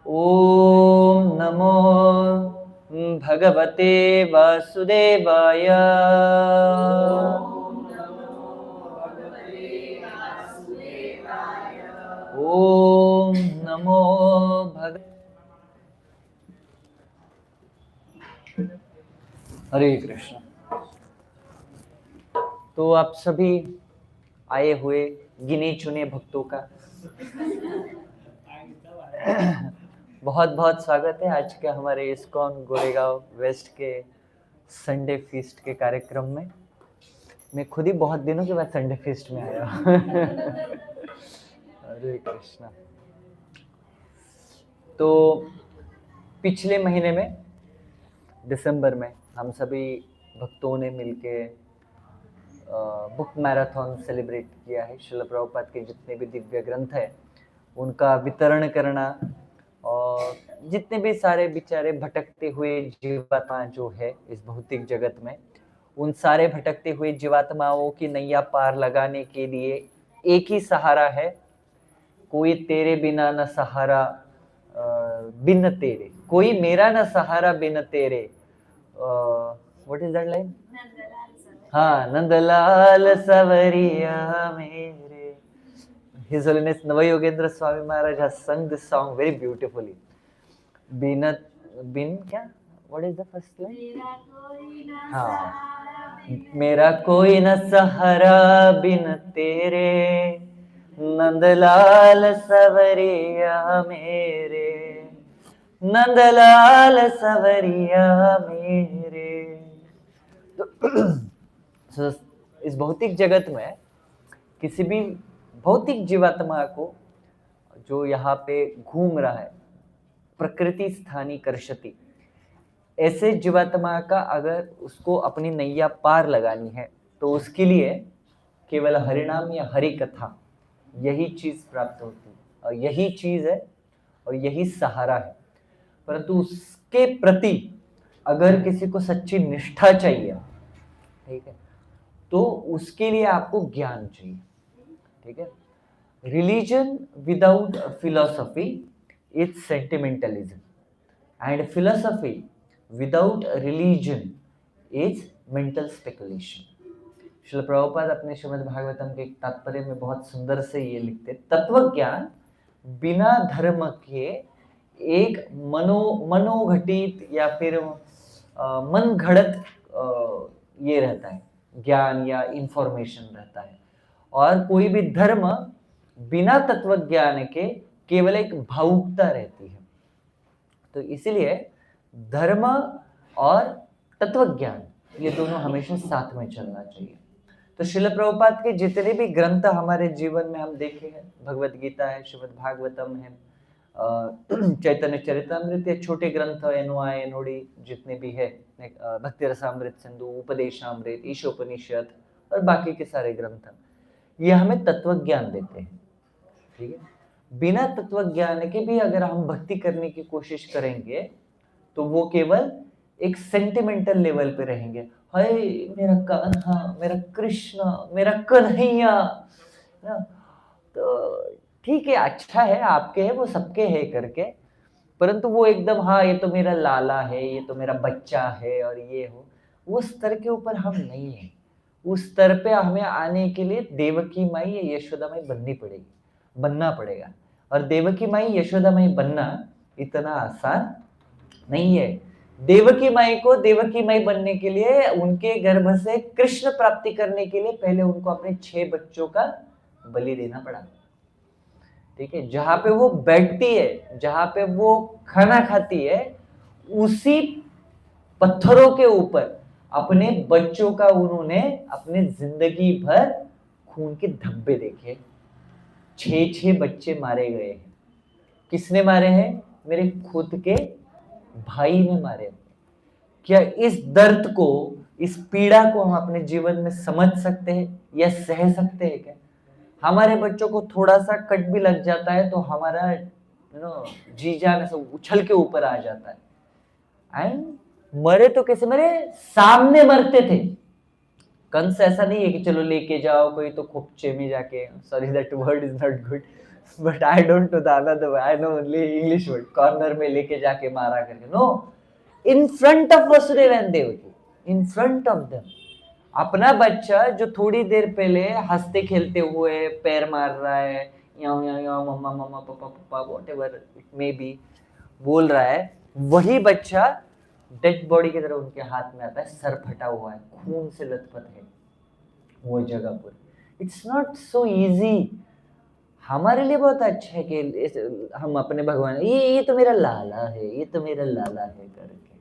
ओम नमो भगवते वासुदेवाय। ओम नमो भग हरे कृष्ण। तो आप सभी आए हुए गिने चुने भक्तों का बहुत बहुत स्वागत है आज के हमारे इस्कॉन गोरेगांव वेस्ट के संडे फीस्ट के कार्यक्रम में। मैं खुद ही बहुत दिनों के बाद संडे फीस्ट में आया हूँ। हरे कृष्णा। तो पिछले महीने में दिसंबर में हम सभी भक्तों ने मिलके बुक मैराथन सेलिब्रेट किया है। श्रील प्रभुपाद के जितने भी दिव्य ग्रंथ है उनका वितरण करना, और जितने भी सारे बेचारे भटकते हुए जीवात्मा जो है इस भौतिक जगत में, उन सारे भटकते हुए जीवात्माओं की नैया पार लगाने के लिए एक ही सहारा है, कोई तेरे बिना न सहारा बिन तेरे, कोई मेरा न सहारा बिन तेरे। What is that line? हाँ, नंदलाल सवरिया मेरे। His Holiness Nava Yogendra Swami Maharaj has sung this song very beautifully. बिन बिन क्या? What is the first line? हाँ, मेरा कोई न सहारा बिन तेरे, नंदलाल सवरिया मेरे, नंदलाल सवरिया मेरे। तो इस भौतिक जगत में किसी भी भौतिक जीवात्मा को जो यहाँ पे घूम रहा है, प्रकृति स्थानी कर्षति, ऐसे जीवात्मा का अगर उसको अपनी नैया पार लगानी है तो उसके लिए केवल हरिनाम या हरि कथा यही चीज प्राप्त होती है, और यही चीज है और यही सहारा है। परंतु उसके प्रति अगर किसी को सच्ची निष्ठा चाहिए, ठीक है, तो उसके लिए आपको ज्ञान चाहिए। ठीक है, religion without philosophy is sentimentalism, and philosophy without religion is mental speculation. Shrila Prabhupada अपने श्रीमद् भागवतम के तात्पर्य में बहुत सुंदर से ये लिखते, तत्व ज्ञान बिना धर्म के एक मनोघटित या फिर मन घड़त ये रहता है, ज्ञान या इंफॉर्मेशन रहता है। और कोई भी धर्म बिना तत्व ज्ञान के केवल एक भावुकता रहती है। तो इसीलिए धर्म और तत्व ज्ञान ये दोनों हमेशा साथ में चलना चाहिए। तो श्रील प्रभुपाद के जितने भी ग्रंथ हमारे जीवन में हम देखे हैं, भगवत गीता है, श्रीमद् भागवतम है, चैतन्य चरितामृत, ये छोटे ग्रंथ एनवाय एनोडी जितने भी है, भक्ति रसामृत सिंधु, उपदेशामृत, ईशोपनिषद और बाकी के सारे ग्रंथ, ये हमें तत्व ज्ञान देते हैं। ठीक है, बिना तत्व ज्ञान के भी अगर हम भक्ति करने की कोशिश करेंगे तो वो केवल एक सेंटिमेंटल लेवल पे रहेंगे। हाय मेरा कान्हा, मेरा कृष्ण, मेरा कन्हैया ना। तो ठीक है, अच्छा है, आपके है, वो सबके है करके, परंतु वो एकदम हाँ ये तो मेरा लाला है, ये तो मेरा बच्चा है और ये हो, वो स्तर के ऊपर हम नहीं है। उस स्तर पे हमें आने के लिए देवकी माई या यशोदा माई बनना पड़ेगा। और देवकी माई यशोदा माई बनना इतना आसान नहीं है। देवकी माई को देवकी माई बनने के लिए, उनके गर्भ से कृष्ण प्राप्ति करने के लिए पहले उनको अपने 6 बच्चों का बलि देना पड़ा। ठीक है, जहां पे वो बैठती है, जहां पे वो खाना खाती है, उसी पत्थरों के ऊपर अपने बच्चों का उन्होंने अपने जिंदगी भर खून के धब्बे देखे। 6 बच्चे मारे गए हैं। किसने मारे हैं? मेरे खुद के भाई ने मारे। क्या इस दर्द को, इस पीड़ा को हम अपने जीवन में समझ सकते हैं या सह सकते हैं क्या? हमारे बच्चों को थोड़ा सा कट भी लग जाता है तो हमारा जी जान से उछल के ऊपर आ जाता है। एंड मरे तो कैसे मरे? सामने मरते थे। कंस ऐसा नहीं है कि चलो लेके जाओ कोई तो खोपचे में जाके, sorry that word is not good, but I don't know the another way, I know only English word, corner में लेके जाके मारा करके, no, in front of Vasudev and Devaki, in front of them. अपना बच्चा जो थोड़ी देर पहले हंसते खेलते हुए पैर मार रहा है, याओ याओ याओ, मम्मा मम्मा, पापा पापा, व्हाटएवर इट मे बी, बोल रहा है, वही बच्चा डेड बॉडी की तरह उनके हाथ में आता है, सर फटा हुआ है, खून से लथपथ है वो जगह पर। It's not so easy. हमारे लिए बहुत अच्छा है कि हम अपने भगवान, ये तो मेरा लाला है, ये तो मेरा लाला है करके।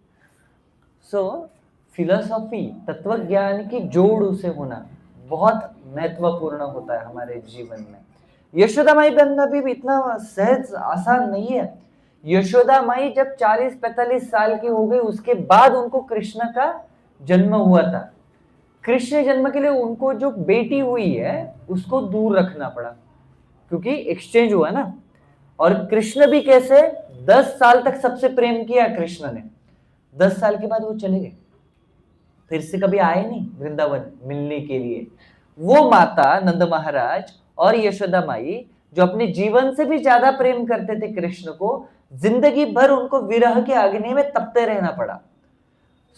सो फिलोसॉफी, तत्व ज्ञान की जोड़ उसे होना बहुत महत्वपूर्ण होता है हमारे जीवन में। यशोदा माई बनना भी इतना सहज आसान नहीं है। यशोदा माई जब 40-45 साल की हो गई, उसके बाद उनको कृष्ण का जन्म हुआ था। कृष्ण जन्म के लिए उनको जो बेटी हुई है उसको दूर रखना पड़ा, क्योंकि एक्सचेंज हुआ ना। और कृष्ण भी कैसे 10 साल तक सबसे प्रेम किया कृष्ण ने, 10 साल के बाद वो चले गए, फिर से कभी आए नहीं वृंदावन मिलने के लिए। वो माता नंद महाराज और यशोदा माई जो अपने जीवन से भी ज्यादा प्रेम करते थे कृष्ण को, जिंदगी भर उनको विरह के अग्नि में तपते रहना पड़ा।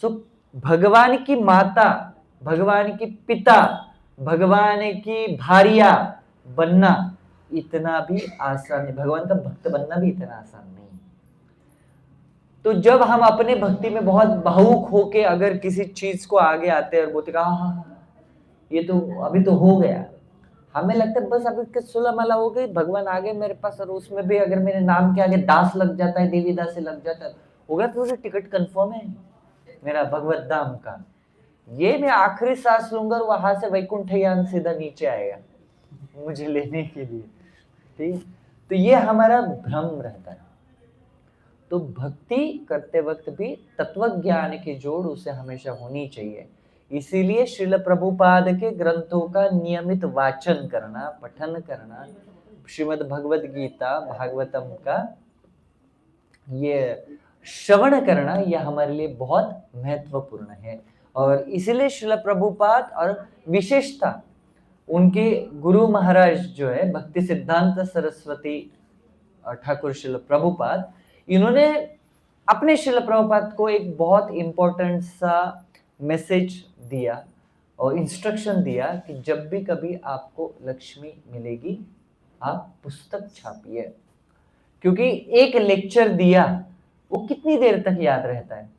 सो भगवान की माता, भगवान की पिता, भगवान की भारिया बनना इतना भी आसान नहीं, भगवान का भक्त बनना भी इतना आसान नहीं। तो जब हम अपने भक्ति में बहुत भावुक होके अगर किसी चीज को आगे आते हैं और बोलते ये तो अभी तो हो गया, हमें लगता है बस अभी सुलह माला हो गई, भगवान आ गए मेरे पास, और उसमें भी अगर मेरे नाम के आगे दास लग जाता है, देवी दास से लग जाता है, हो गया, तो टिकट कंफर्म है मेरा भगवत धाम का। ये मैं आखिरी सांस लूंगा और वहां से वैकुंठ यान सीधा नीचे आएगा मुझे लेने के लिए, ठीक। तो ये हमारा भ्रम रहता है। तो भक्ति करते वक्त भी तत्व ज्ञान की जोड़ उसे हमेशा होनी चाहिए। इसीलिए श्रील प्रभुपाद के ग्रंथों का नियमित वाचन करना, पठन करना, श्रीमद् भगवद गीता भागवतम का ये श्रवण करना, यह हमारे लिए बहुत महत्वपूर्ण है। और इसीलिए श्रील प्रभुपाद और विशेषता उनके गुरु महाराज जो है भक्ति सिद्धांत सरस्वती ठाकुर श्रील प्रभुपाद, इन्होंने अपने श्रील प्रभुपाद को एक बहुत इंपॉर्टेंट सा मैसेज दिया और इंस्ट्रक्शन दिया कि जब भी कभी आपको लक्ष्मी मिलेगी आप पुस्तक छापिए, क्योंकि एक लेक्चर दिया वो कितनी देर तक याद रहता है।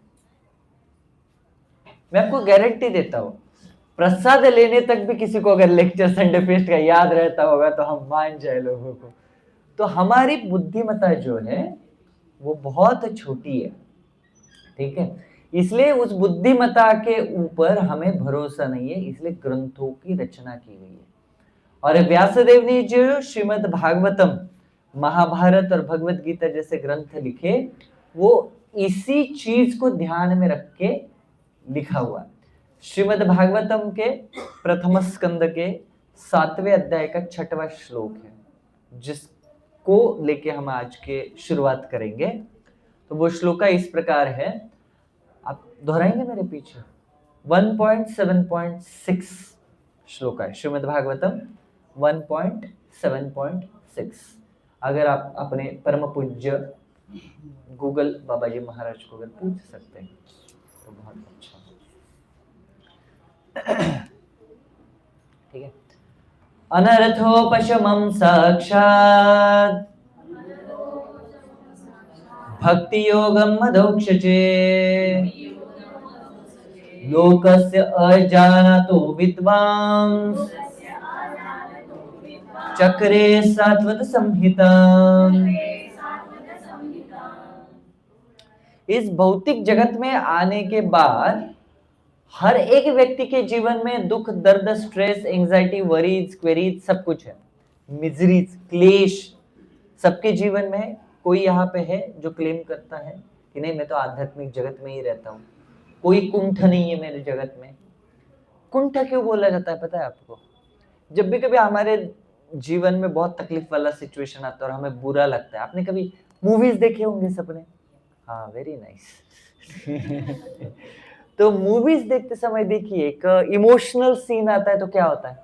मैं आपको गारंटी देता हूं, प्रसाद लेने तक भी किसी को अगर लेक्चर संडे फेस्ट का याद रहता होगा तो हम मान जाए लोगों को। तो हमारी बुद्धिमत्ता जो है वो बहुत छोटी है, ठीक है। इसलिए उस बुद्धिमत्ता के ऊपर हमें भरोसा नहीं है, इसलिए ग्रंथों की रचना की गई है। और व्यासदेव ने जो श्रीमद् भागवतम, महाभारत और भगवत गीता जैसे ग्रंथ लिखे, वो इसी चीज को ध्यान में रख के लिखा हुआ। श्रीमद् भागवतम के प्रथम स्कंद के 7वें अध्याय का 6वां श्लोक है, जिसको लेके हम आज के शुरुआत करेंगे। तो वो श्लोका इस प्रकार है, आप दोहराएंगे मेरे पीछे। 1.7.6 श्लोका है श्रीमद् भागवतम 1.7.6। अगर आप अपने परम पूज्य गूगल बाबा जी महाराज को अगर पूछ सकते हैं तो बहुत अच्छा। ठीक है। अनर्थोपशमं साक्षात् भक्ति योगम मदोक्षजे लोकस्य अजानतो विद्वांस चक्रे सात्वत संहिता। इस भौतिक जगत में आने के बाद हर एक व्यक्ति के जीवन में दुख, दर्द, स्ट्रेस, एंजाइटी, वरीज, क्वेरीज सब कुछ है, मिजरीज, क्लेश सबके जीवन में। कोई यहाँ पे है जो क्लेम करता है कि नहीं मैं तो आध्यात्मिक जगत में ही रहता हूँ, कोई कुंठ नहीं है मेरे जगत में। कुंठ क्यों बोला जाता है पता है आपको? जब भी कभी हमारे जीवन में बहुत तकलीफ वाला सिचुएशन आता है और हमें बुरा लगता है, आपने कभी मूवीज देखे होंगे सबने, हाँ वेरी नाइस। तो मूवीज देखते समय देखिए एक इमोशनल सीन आता है तो क्या होता है,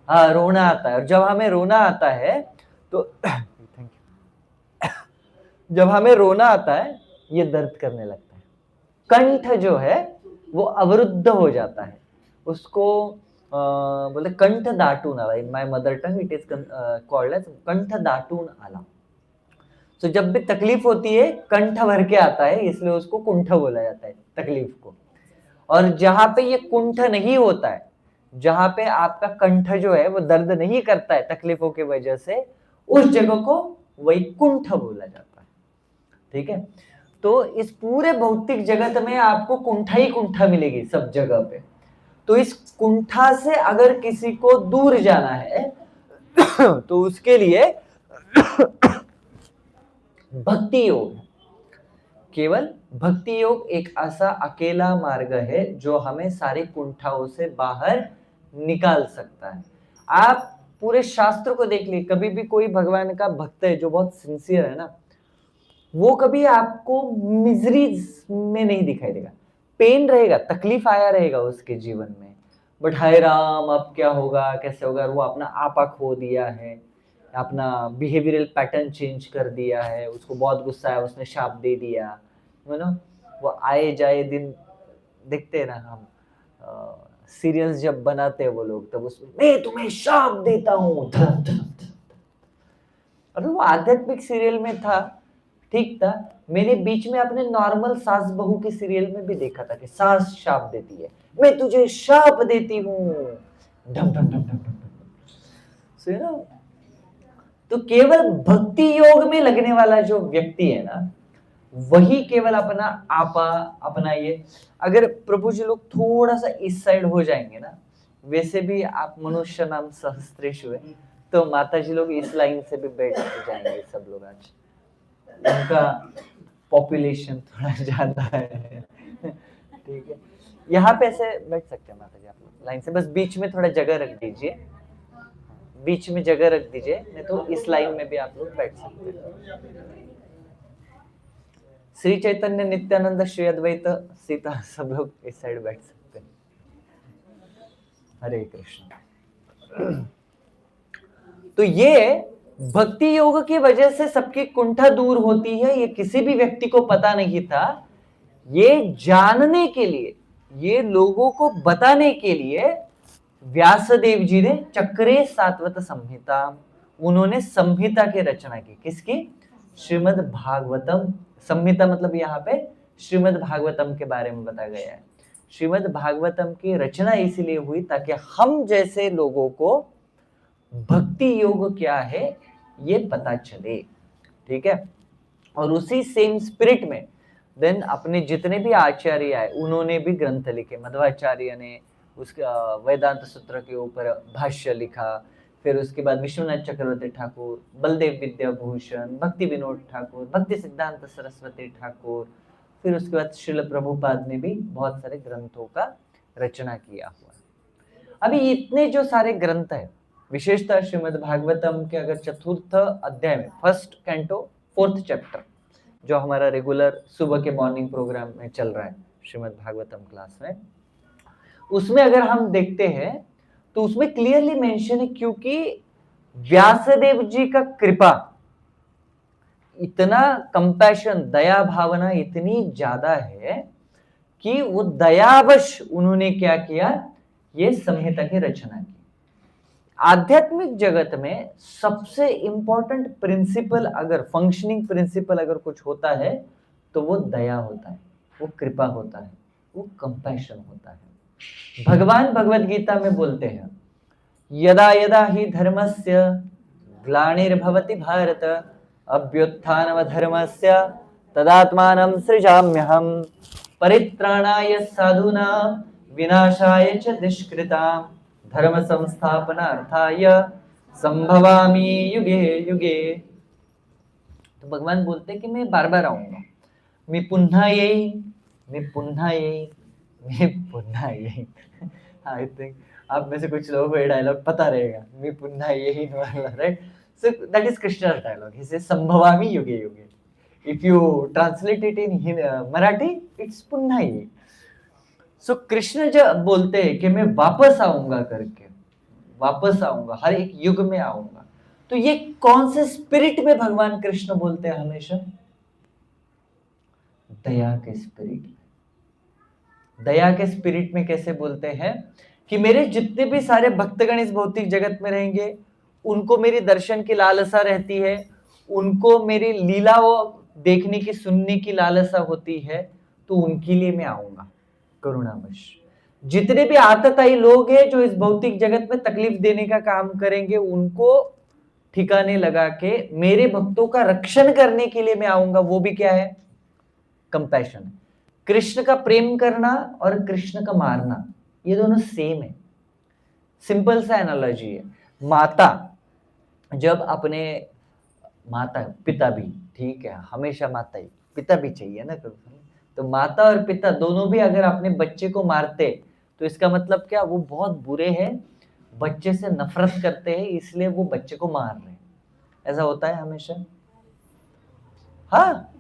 हाँ, रोना आता है। और जब हमें रोना आता है तो थैंक यू, जब हमें रोना आता है ये दर्द करने लगता है। कंठ जो है वो अवरुद्ध हो जाता है, उसको बोलते कंठ दाटून आला। In my mother tongue it is called as कंठ दाटून आला। तो जब भी तकलीफ होती है कंठ भर के आता है, इसलिए उसको कुंठ बोला जाता है तकलीफ को। और जहां पे ये कुंठ नहीं होता है, जहां पे आपका कंठ जो है वो दर्द नहीं करता है तकलीफों की वजह से, उस जगह को वैकुंठ बोला जाता है। ठीक है, तो इस पूरे भौतिक जगत में आपको कुंठा ही कुंठा मिलेगी सब जगह पे। तो इस कुंठा से अगर किसी को दूर जाना है तो उसके लिए भक्ति योग, केवल भक्ति योग एक ऐसा अकेला मार्ग है जो हमें सारे कुंठाओं से बाहर निकाल सकता है। आप पूरे शास्त्र को देख लीजिए, कभी भी कोई भगवान का भक्त है जो बहुत सिंसियर है ना, वो कभी आपको मिजरी में नहीं दिखाई देगा। पेन रहेगा, तकलीफ आया रहेगा उसके जीवन में, बट हाय राम अब क्या होगा कैसे होगा, वो अपना आपा खो दिया है, अपना बिहेवियरल पैटर्न चेंज कर दिया है, उसको बहुत गुस्सा है, उसने शाप दे दिया, यू नो। वो आए जाए दिन देखते हैं ना हम, सीरियल्स जब बनाते हैं वो लोग, तब उसमें मैं तुम्हें शाप देता हूँ। अभी वो आध्यात्मिक सीरियल में था, ठीक था। मैंने बीच में अपने नॉर्मल सास बहू के सीरियल में भी देखा था कि सास शाप देती है, मैं तुझे शाप देती हूँ, ढम ढम ढम ढम ढम। तो केवल भक्ति योग में लगने वाला जो व्यक्ति है ना, वही केवल अपना आपा, अपना ये, अगर प्रभु जी लोग थोड़ा सा इस साइड हो जाएंगे ना, वैसे भी आप मनुष्य नाम सहस्त्रेषु है, तो माता जी लोग इस लाइन से भी बैठ जाएंगे सब लोग। आज उनका पॉपुलेशन थोड़ा ज्यादा है, ठीक है। यहाँ पे ऐसे बैठ सकते हैं माता जी आप लोग लाइन से, बस बीच में थोड़ा जगह रख दीजिए, बीच में जगह रख दीजिए, नहीं तो इस लाइन में भी आप लोग बैठ सकते हैं। श्री चैतन्य, नित्यानंद, श्री अद्वैत, सीता, सब लोग इस साइड बैठ सकते हैं। हरे कृष्ण। तो ये भक्ति योग की वजह से सबकी कुंठा दूर होती है, ये किसी भी व्यक्ति को पता नहीं था। ये जानने के लिए, ये लोगों को बताने के लिए व्यासदेव जी ने चक्रे सात्वत संहिता, उन्होंने संहिता की रचना की। किसकी? श्रीमद् भागवतम। संहिता मतलब यहाँ पे श्रीमद् भागवतम के बारे में बताया गया है। श्रीमद् भागवतम की रचना इसलिए हुई ताकि हम जैसे लोगों को भक्ति योग क्या है ये पता चले, ठीक है। और उसी सेम स्पिरिट में देन अपने जितने भी आचार्य आए उन्होंने भी ग्रंथ लिखे। मध्वाचार्य ने उसका वेदांत सूत्र के ऊपर भाष्य लिखा, फिर उसके बाद विश्वनाथ चक्रवर्ती ठाकुर, बलदेव विद्याभूषण, भक्ति विनोद ठाकुर, भक्ति सिद्धांत सरस्वती ठाकुर, फिर उसके बाद श्रील प्रभुपाद ने भी बहुत सारे ग्रंथों का रचना किया हुआ। अभी इतने जो सारे ग्रंथ है, विशेषतः श्रीमद् भागवतम के अगर चतुर्थ अध्याय में फर्स्ट कैंटो 4th चैप्टर जो हमारा रेगुलर सुबह के मॉर्निंग प्रोग्राम में चल रहा है श्रीमद् भागवतम क्लास में, उसमें अगर हम देखते हैं तो उसमें क्लियरली मेंशन है, क्योंकि व्यासदेव जी का कृपा, इतना कंपैशन, दया भावना इतनी ज्यादा है कि वो दयावश उन्होंने क्या किया, ये संहिता की रचना की। आध्यात्मिक जगत में सबसे इंपॉर्टेंट प्रिंसिपल, अगर फंक्शनिंग प्रिंसिपल अगर कुछ होता है तो वो दया होता है, वो कृपा होता है, वो कंपैशन होता है। भगवान भगवद गीता में बोलते हैं, यदा यदा ही धर्मस्य ग्लानिर्भवति भारत अभ्युत्थानमधर्मस्य तदात्मानं सृजाम्यहम् परित्राणाय साधूनां विनाशाय च दुष्कृतां धर्म संस्थापनार्थाय संभवामि युगे युगे। तो भगवान बोलते हैं कि मैं बार बार आऊंगा, मैं पुन्हा येईन, मैं पुन्हा येईन, मैं पुन्हा येईन। आई थिंक आप में से कुछ लोगों को ये डायलॉग पता रहेगा, मैं पुन्हा येईन वाला, right? So that is Krishna's dialogue. He says संभवामि युगे युगे. If you translate it in Marathi, it's पुन्हा येईन. So कृष्ण जब बोलते हैं कि मैं वापस आऊंगा करके, वापस आऊंगा, हर एक युग में आऊंगा। तो ये कौन से स्पिरिट में भगवान कृष्ण बोलते हैं हमेशा? दया के स्पिरिट में। दया के स्पिरिट में कैसे बोलते हैं कि मेरे जितने भी सारे भक्तगण इस भौतिक जगत में रहेंगे, उनको मेरी दर्शन की लालसा रहती है, उनको मेरी लीला देखने की, सुनने की लालसा होती है, तो उनके लिए मैं आऊंगा करुणावश। जितने भी आतताई लोग हैं जो इस भौतिक जगत में तकलीफ देने का काम करेंगे, उनको ठिकाने लगा के मेरे भक्तों का रक्षण करने के लिए मैं आऊंगा। वो भी क्या है? कंपैशन। कृष्ण का प्रेम करना और कृष्ण का मारना, ये दोनों सेम है। सिंपल सा एनालॉजी है। माता जब अपने, माता पिता भी, ठीक है, हमेशा माता ही, पिता भी चाहिए ना। तो माता और पिता दोनों भी अगर अपने बच्चे को मारते, तो इसका मतलब क्या? वो बहुत बुरे हैं, बच्चे से नफरत करते हैं, इसलिए वो बच्चे को मार रहे हैं। ऐसा होता है हमेशा। हाँ,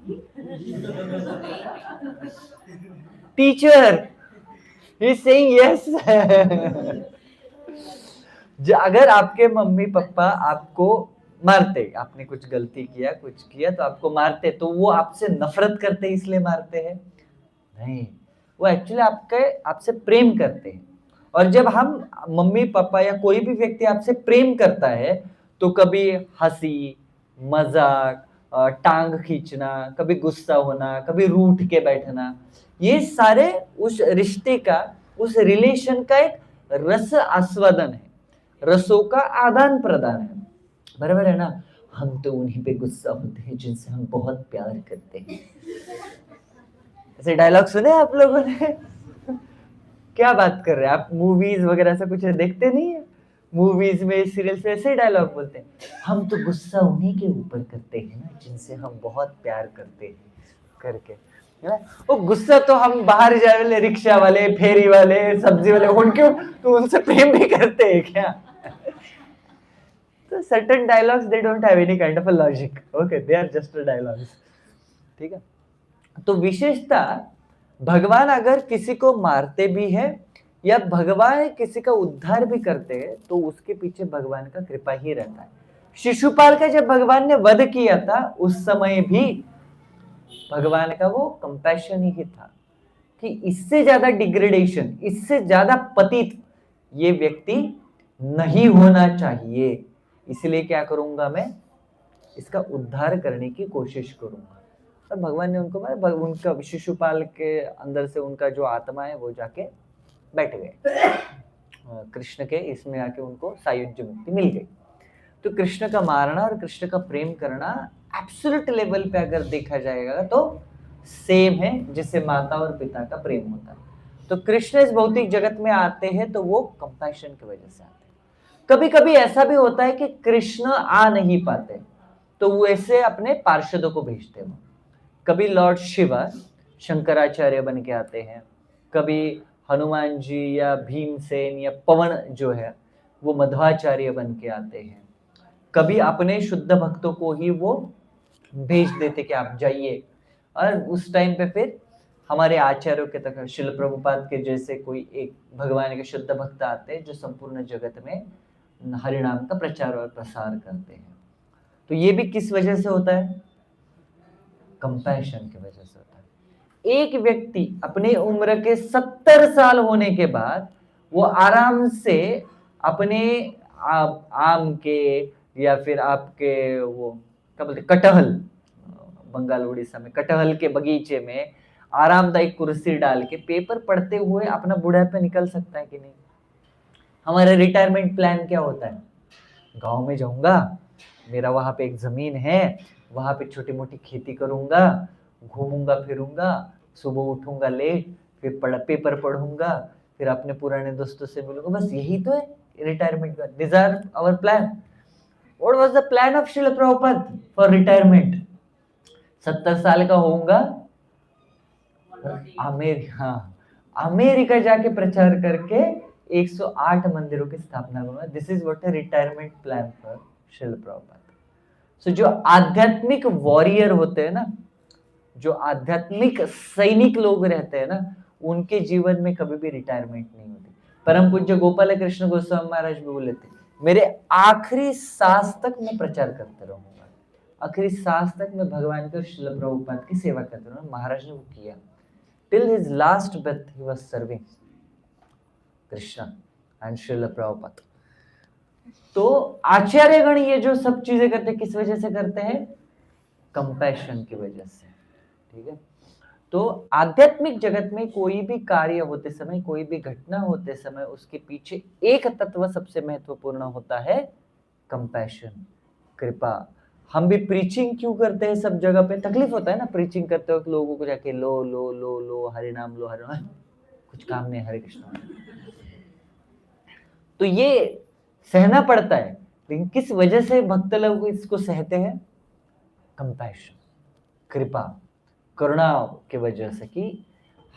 टीचर ही सेइंग यस। अगर आपके मम्मी पापा आपको मारते, आपने कुछ गलती किया, कुछ किया, तो आपको मारते, तो वो आपसे नफरत करते इसलिए मारते हैं? नहीं, वो एक्चुअली आपसे प्रेम करते हैं। और जब हम मम्मी पापा या कोई भी व्यक्ति आपसे प्रेम करता है, तो कभी हंसी, मजाक, टांग खींचना, कभी गुस्सा होना, कभी रूठ के बैठना, ये सारे उस रिश्ते का, उस रिलेशन का एक रस आस्वादन है, रसों का आदान प्रदान है। बराबर है ना? हम तो उन्हीं पे गुस्सा होते हैं जिनसे हम बहुत प्यार करते हैं। ऐसे डायलॉग सुने आप लोगों ने? क्या बात कर रहे हैं आप? मूवीज वगैरह ऐसा कुछ देखते नहीं है? मूवीज में, सीरियल से ऐसे डायलॉग बोलते हैं, हम तो गुस्सा उन्हीं के ऊपर करते हैं ना जिनसे हम बहुत प्यार करते हैं, करके। वो गुस्सा तो हम बाहर जाए वाले, रिक्शा वाले, फेरी वाले, सब्जी वाले, उनके तो उनसे प्रेम भी करते हैं क्या? तो certain dialogues, they don't have any kind of a logic. Okay, they are just a dialogues. ठीक है? तो विशेषता, भगवान अगर किसी को मारते भी है या भगवान किसी का उद्धार भी करते हैं, तो उसके पीछे भगवान का कृपा ही रहता है। शिशुपाल का जब भगवान ने वध किया था, उस समय भी भगवान का वो कंपैशन ही था कि इससे ज्यादा डिग्रेडेशन, इससे ज्यादा पतित ये व्यक्ति नहीं होना चाहिए, इसलिए क्या करूंगा मैं? इसका उद्धार करने की कोशिश करूंगा। और भगवान ने उनको मारा। उनका शिशुपाल के अंदर से उनका जो आत्मा है वो जाके बैठ गए कृष्ण के इसमें, आके उनको सायुज्य मुक्ति मिल गई। तो कृष्ण का मारना और कृष्ण का प्रेम करना एब्सोल्यूट लेवल पे अगर देखा जाएगा तो सेम है, जिससे माता और पिता का प्रेम होता है। तो कृष्ण इस भौतिक जगत में आते हैं तो वो कंपैशन की वजह से आते हैं। कभी कभी ऐसा भी होता है कि कृष्ण आ नहीं पाते, तो वो ऐसे अपने पार्षदों को भेजते हैं। कभी लॉर्ड शिवा शंकराचार्य बन के आते हैं, कभी हनुमान जी या भीमसेन या पवन जो है वो मध्वाचार्य बन के आते हैं, कभी अपने शुद्ध भक्तों को ही वो भेज देते कि आप जाइए। और उस टाइम पे फिर हमारे आचार्यों के तक शिल प्रभुपाद के जैसे कोई एक भगवान के शुद्ध भक्त आते हैं जो संपूर्ण जगत में हरिनाम का प्रचार और प्रसार करते हैं। तो ये भी किस वजह से होता है? कंपैशन की वजह से होता है। एक व्यक्ति अपने उम्र के 70 साल होने के बाद वो आराम से अपने आम के या फिर आपके वो क्या बोलते कटहल, बंगाल उड़ीसा में कटहल के बगीचे में आरामदायक कुर्सी डाल के पेपर पढ़ते हुए अपना बुढ़ापा निकल सकता है कि नहीं? हमारा रिटायरमेंट प्लान क्या होता है? गांव में जाऊंगा, मेरा वहां पे एक जमीन है, वहां पे छोटी मोटी खेती करूंगा, घूमूंगा फिरूंगा, सुबह उठूंगा लेट, फिर पेपर पढ़ूंगा, फिर अपने पुराने दोस्तों से मिलूंगा। बस यही तो है रिटायरमेंट का। This are our plan. What was the plan of Srila Prabhupada for retirement? 70 साल का होऊंगा, अमेरिका जाके प्रचार करके 108 मंदिरों की स्थापना करूंगा। This is what a retirement plan for Shrila Prabhupada. So जो आध्यात्मिक वॉरियर होते हैं ना, जो आध्यात्मिक सैनिक लोग रहते हैं ना, उनके जीवन में कभी भी रिटायरमेंट नहीं होती। परम पूज्य गोपाल कृष्ण गोस्वामी महाराज भी बोले थे, मेरे आखिरी सांस तक मैं प्रचार करते रहूंगा, आखिरी सांस तक मैं भगवान के श्रील प्रभुपाद की सेवा करते रहूंगा। महाराज ने वो किया, till his last breath he was serving Krishna and Srila Prabhupada. तो आचार्यगण ये जो सब चीजें करते हैं किस वजह से करते हैं? कंपैशन की वजह से। ठीक है, तो आध्यात्मिक जगत में कोई भी कार्य होते समय, कोई भी घटना होते समय, उसके पीछे एक तत्व सबसे महत्वपूर्ण होता है, कंपैशन, कृपा। हम भी प्रीचिंग क्यों करते हैं? सब जगह पे तकलीफ होता है ना प्रीचिंग करते वक्त, लोगों को जाके लो लो लो लो हरि नाम लो, हरि नाम, कुछ काम नहीं, हरे कृष्ण। तो ये सहना पड़ता है, लेकिन किस वजह से भक्त लोग इसको सहते हैं? कंपैशन, कृपा, करुणा की वजह से, कि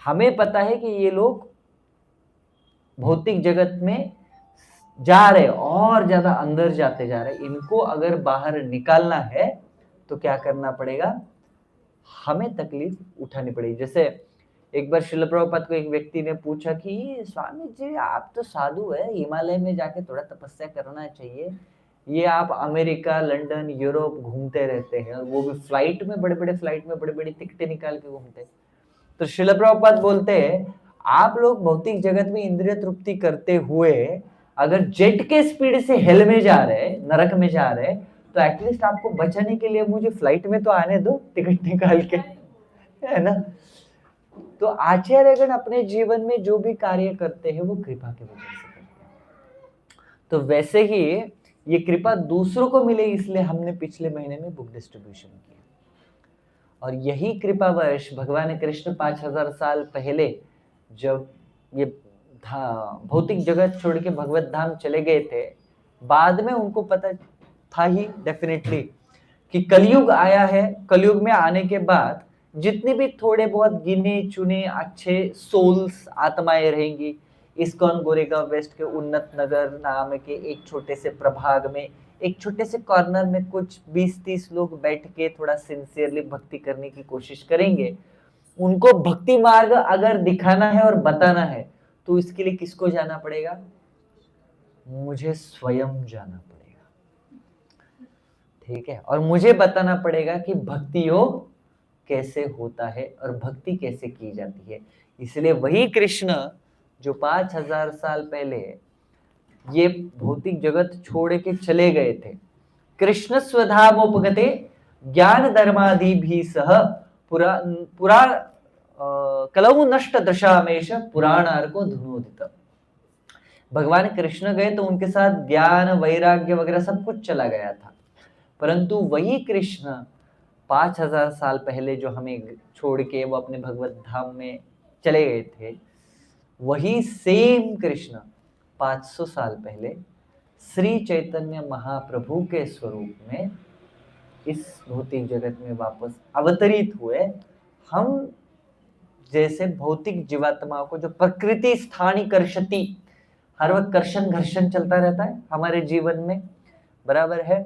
हमें पता है कि ये लोग भौतिक जगत में जा रहे और ज्यादा अंदर जाते जा रहे, इनको अगर बाहर निकालना है तो क्या करना पड़ेगा? हमें तकलीफ उठानी पड़ेगी। जैसे एक बार श्रील प्रभुपाद को एक व्यक्ति ने पूछा कि स्वामी जी आप तो साधु है, हिमालय में जाके थोड़ा तपस्या करना चाहिए, ये आप अमेरिका, लंदन, यूरोप घूमते रहते हैं, और वो भी फ्लाइट में, बड़े बड़े फ्लाइट में बड़ी बड़ी टिकटें निकाल के घूमते हैं। तो श्रील प्रभुपाद बोलते हैं, आप लोग भौतिक जगत में इंद्रिय तृप्ति करते हुए अगर जेट के स्पीड से हेल में जा रहे, नरक में जा रहे, तो एटलीस्ट आपको बचाने के लिए मुझे फ्लाइट में तो आने दो टिकट निकाल के, है ना। तो आचार्यगण अपने जीवन में जो भी कार्य करते हैं वो कृपा की वजह से करते हैं। तो वैसे ही ये कृपा दूसरों को मिले, इसलिए हमने पिछले महीने में बुक डिस्ट्रीब्यूशन किया, और यही कृपावश भगवान कृष्ण 5000 साल पहले जब ये भौतिक जगत छोड़ के भगवत धाम चले गए थे, बाद में उनको पता था ही डेफिनेटली कि कलयुग आया है, कलयुग में आने के बाद जितने भी थोड़े बहुत गिने चुने अच्छे सोल्स, आत्माएं रहेंगी, इस्कॉन गोरेगांव वेस्ट के उन्नत नगर नाम के एक छोटे से प्रभाग में, एक छोटे से कॉर्नर में कुछ 20-30 लोग बैठ के थोड़ा सिंसियरली भक्ति करने की कोशिश करेंगे। उनको भक्ति मार्ग अगर दिखाना है और बताना है, तो इसके लिए किसको जाना पड़ेगा? मुझे स्वयं जाना पड़ेगा। ठीक है, और मुझे बताना पड़ेगा कि भक्ति योग कैसे होता है और भक्ति कैसे की जाती है। इसलिए वही कृष्ण जो 5000 साल पहले ये भौतिक जगत छोड़ के चले गए थे, कृष्ण स्वधामोपगते ज्ञान धर्मादि भी सह पुरा कलऊ नष्ट दशामेश पुराणार को धुनोदित। भगवान कृष्ण गए तो उनके साथ ज्ञान, वैराग्य वगैरह सब कुछ चला गया था, परंतु वही कृष्ण 5000 साल पहले जो हमें छोड़ के वो अपने भगवत धाम में चले गए थे, वही सेम कृष्ण 500 साल पहले श्री चैतन्य महाप्रभु के स्वरूप में इस भौतिक जगत में वापस अवतरित हुए। हम जैसे भौतिक जीवात्माओं को जो प्रकृति स्थानी कर्षति, हर वक्त कर्षण घर्षण चलता रहता है हमारे जीवन में, बराबर है।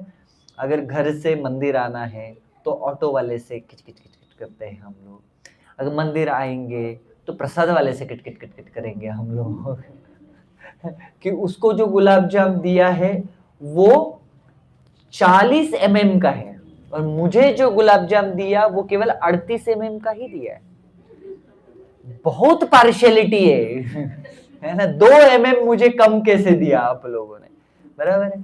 अगर घर से मंदिर आना है तो ऑटो वाले से किच किच किच किच करते हैं हम लोग, अगर मंदिर आएंगे तो प्रसाद वाले से किट किट किट किट करेंगे हम लोग कि उसको जो गुलाब जाम दिया है वो 40 mm का है, और मुझे जो गुलाब जाम दिया वो केवल 38 mm का ही दिया है। बहुत पार्शियलिटी है ना, 2 mm मुझे कम कैसे दिया आप लोगों ने, बराबर है।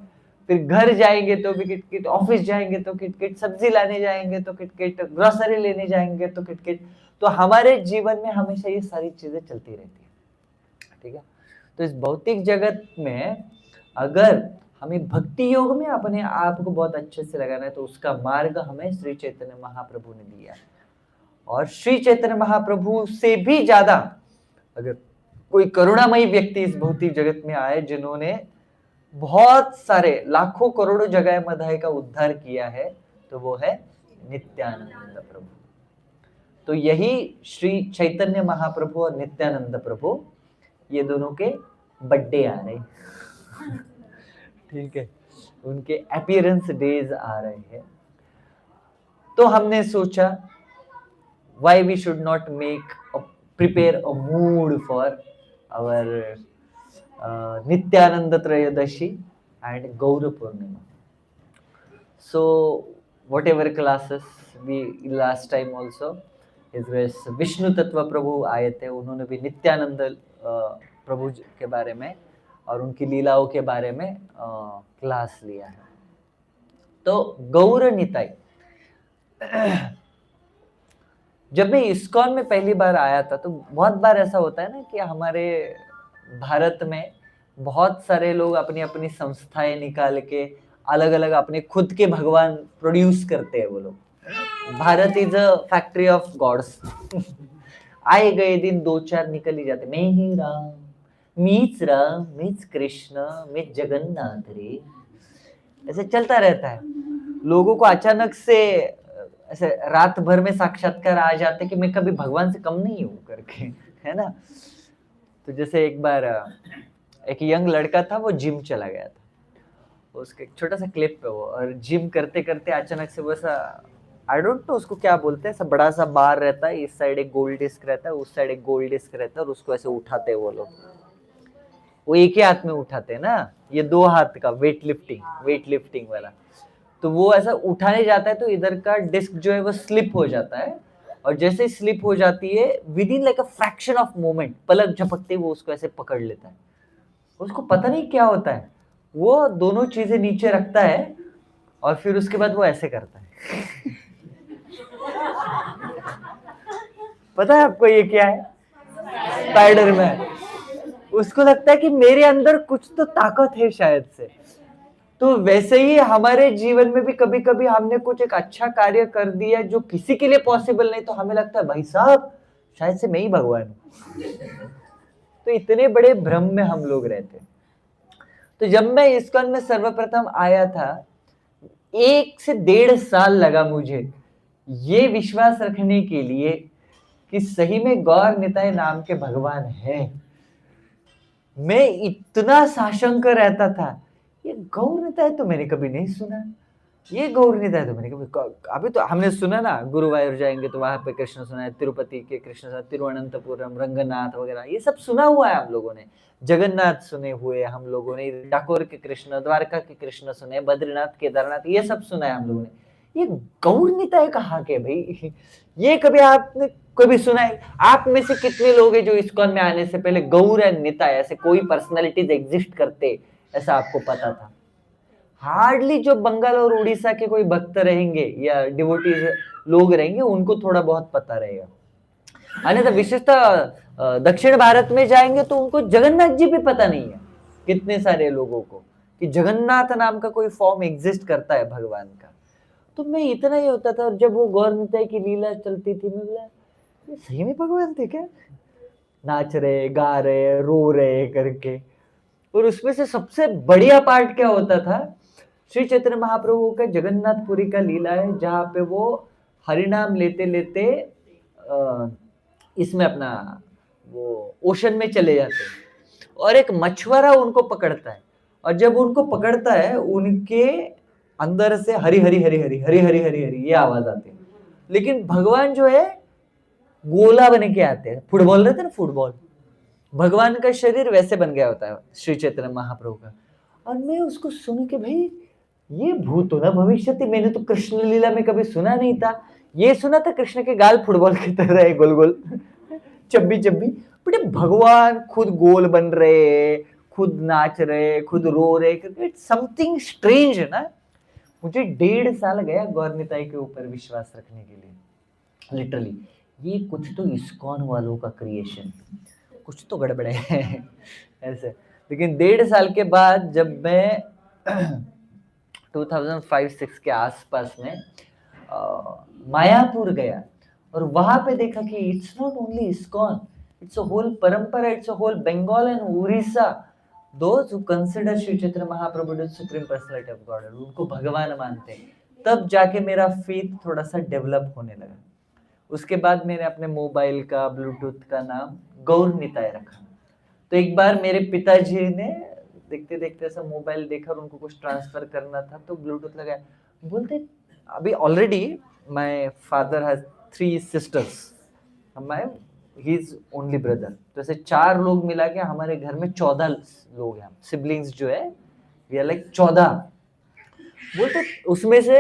फिर घर जाएंगे तो भी किटकिट, ऑफिस जाएंगे तो किटकिट, सब्जी लाने जाएंगे तो किटकिट, ग्रोसरी लेने जाएंगे तो किटकिट। तो हमारे जीवन में हमेशा ये सारी चीजें चलती रहती है। ठीक है, तो इस भौतिक जगत में अगर हमें भक्ति योग में अपने आप को बहुत अच्छे से लगाना है, तो उसका मार्ग हमें श्री चैतन्य महाप्रभु ने दिया है। और श्री चैतन्य महाप्रभु से भी ज्यादा अगर कोई करुणामयी व्यक्ति इस भौतिक जगत में आए, जिन्होंने बहुत सारे लाखों करोड़ों जगह मधाई का उद्धार किया है, तो वो है नित्यानंद प्रभु। तो यही श्री चैतन्य महाप्रभु और नित्यानंद प्रभु, ये दोनों के बर्थडे आ रहे ठीक है, उनके अपीयरेंस डेज आ रहे हैं। तो हमने सोचा why we should not make prepare a mood for our Nityananda Trayodashi and Gaura Purnima. So whatever classes we last time also, His Grace Vishnu तत्व प्रभु आए थे, उन्होंने भी नित्यानंद प्रभु के बारे में और उनकी लीलाओं के बारे में क्लास लिया है. तो गौर निताई, जब मैं इस्कॉन में पहली बार आया था तो बहुत बार ऐसा होता है ना कि हमारे भारत में बहुत सारे लोग अपनी अपनी संस्थाएं निकाल के अलग अलग अपने खुद के भगवान प्रोड्यूस करते हैं. वो लोग, Bharat is a factory of gods. आए गए दिन 2-4 निकल ही जाते. मैं ही राम, मीच कृष्ण, मीच जगन्नाथ रे, ऐसे चलता रहता है. लोगों को अचानक से ऐसे रात भर में साक्षात्कार आ जाते कि मैं कभी भगवान से कम नहीं हूं करके, है ना. तो जैसे एक बार एक यंग लड़का था, वो जिम चला गया था. उसके छोटा सा क्लिप पे वो, और जिम करते करते अचानक से वैसा, आई डोंट नो उसको क्या बोलते हैं, ऐसा बड़ा सा बार रहता है, इस साइड एक गोल्ड डिस्क रहता है, उस साइड एक गोल्ड डिस्क रहता है, और उसको ऐसे उठाते हैं वो लोग. वो एक ही हाथ में उठाते हैं ना, ये 2 हाथ का वेट लिफ्टिंग वाला. तो वो ऐसा उठाने जाता है तो इधर का डिस्क जो है वो स्लिप हो जाता है, और जैसे स्लिप हो जाती है within like a fraction of moment, पलक झपकते वो उसको ऐसे पकड़ लेता है. उसको पता नहीं क्या होता है, वो दोनों चीजें नीचे रखता है और फिर उसके बाद वो ऐसे करता है. पता है आपको ये क्या है? स्पाइडरमैन. उसको लगता है कि मेरे अंदर कुछ तो ताकत है शायद से. तो वैसे ही हमारे जीवन में भी कभी कभी हमने कुछ एक अच्छा कार्य कर दिया जो किसी के लिए पॉसिबल नहीं, तो हमें लगता है भाई साहब शायद से मैं ही भगवान हूं. तो इतने बड़े भ्रम में हम लोग रहते. तो जब मैं इस्कॉन में सर्वप्रथम आया था, 1 से 1.5 साल लगा मुझे ये विश्वास रखने के लिए कि सही में गौर निताई नाम के भगवान है. मैं इतना साशंक रहता था, ये गौर निताई तो मैंने कभी नहीं सुना, ये गौर निताई तो मैंने कभी, अभी तो हमने सुना ना, गुरुवायूर जाएंगे तो वहां पे कृष्ण सुना है, तिरुपति के कृष्ण सुना, तिरुवनंतपुरम, रंगनाथ वगैरह ये सब सुना हुआ है हम लोगों ने. जगन्नाथ सुने हुए हम लोगों ने, डाकोर के कृष्ण, द्वारका के कृष्ण सुने, बद्रीनाथ, केदारनाथ, ये सब सुना है हम लोगों ने. ये गौर निताई कहाँ के भाई? ये कभी आपने कभी सुना है? आप में से कितने लोग हैं जो इस्कॉन में आने से पहले गौर एंड निताई ऐसे कोई पर्सनालिटीज एग्जिस्ट करते ऐसा आपको पता था? हार्डली जो बंगाल और उड़ीसा के कोई भक्त रहेंगे या डिवोटीज लोग रहेंगे उनको थोड़ा बहुत पता रहेगा. अन्यथा विशेषतः दक्षिण भारत में जाएंगे तो उनको जगन्नाथ जी भी पता नहीं है, कितने सारे लोगों को, कि जगन्नाथ नाम का कोई फॉर्म एग्जिस्ट करता है भगवान का. तो मैं इतना ही होता था, और जब वो गौर निताई की लीला चलती थी, मैं बोला ये सही में भगवान थे क्या? नाच रहे, गा रहे, रो रहे करके. और उसमें से सबसे बढ़िया पार्ट क्या होता था, श्री चैतन्य महाप्रभु का जगन्नाथपुरी का लीला है, जहाँ पे वो हरिनाम लेते लेते इसमें अपना वो ओशन में चले जाते हैं, और एक मछुआरा उनको पकड़ता है, और जब उनको पकड़ता है उनके अंदर से हरी हरी हरी हरी हरी हरी हरी हरी ये आवाज आती है. लेकिन भगवान जो है गोला बन के आते हैं, फुटबॉल रहते हैं ना, फुटबॉल, भगवान का शरीर वैसे बन गया होता है श्री चैतन्य महाप्रभु का. और मैं उसको सुन के, भाई ये भूत ना भविष्य थी, मैंने तो कृष्ण लीला में कभी सुना नहीं था. ये सुना था कृष्ण के गाल फुटबॉल की तरह है, गोल गोल चब्बी चब्बी, बट भगवान खुद गोल बन रहे, खुद नाच रहे, खुद रो रहे, इट्स समथिंग स्ट्रेंज है ना. मुझे 1.5 साल गया गौर निताई के ऊपर विश्वास रखने के लिए. लिटरली ये कुछ तो इस्कॉन वालों का क्रिएशन, कुछ तो गड़बड़ है ऐसे. लेकिन 1.5 साल के बाद जब मैं 2005-06 के आसपास में मायापुर गया, और वहां पे देखा कि it's not only ISKCON, it's a whole परंपरा, it's a whole Bengal and Orissa, those who consider Shri Chaitanya Mahaprabhu the supreme personality of God, उनको भगवान मानते हैं. तब जाके मेरा फेथ थोड़ा सा डेवलप होने लगा. उसके बाद मैंने अपने मोबाइल का, ब्लूटूथ का नाम गौर निताई रखा. तो एक बार मेरे पिताजी ने देखते देखते ऐसा मोबाइल देखा और उनको कुछ ट्रांसफर करना था, तो ब्लूटूथ लगाया. बोलते अभी already my father has 3 sisters, मैं ही इज ओनली ब्रदर। तो ऐसे 4 लोग मिला के हमारे घर में 14 लोग हैं, सिबलिंग्स जो है वी आर लाइक 14। बोलते उसमें से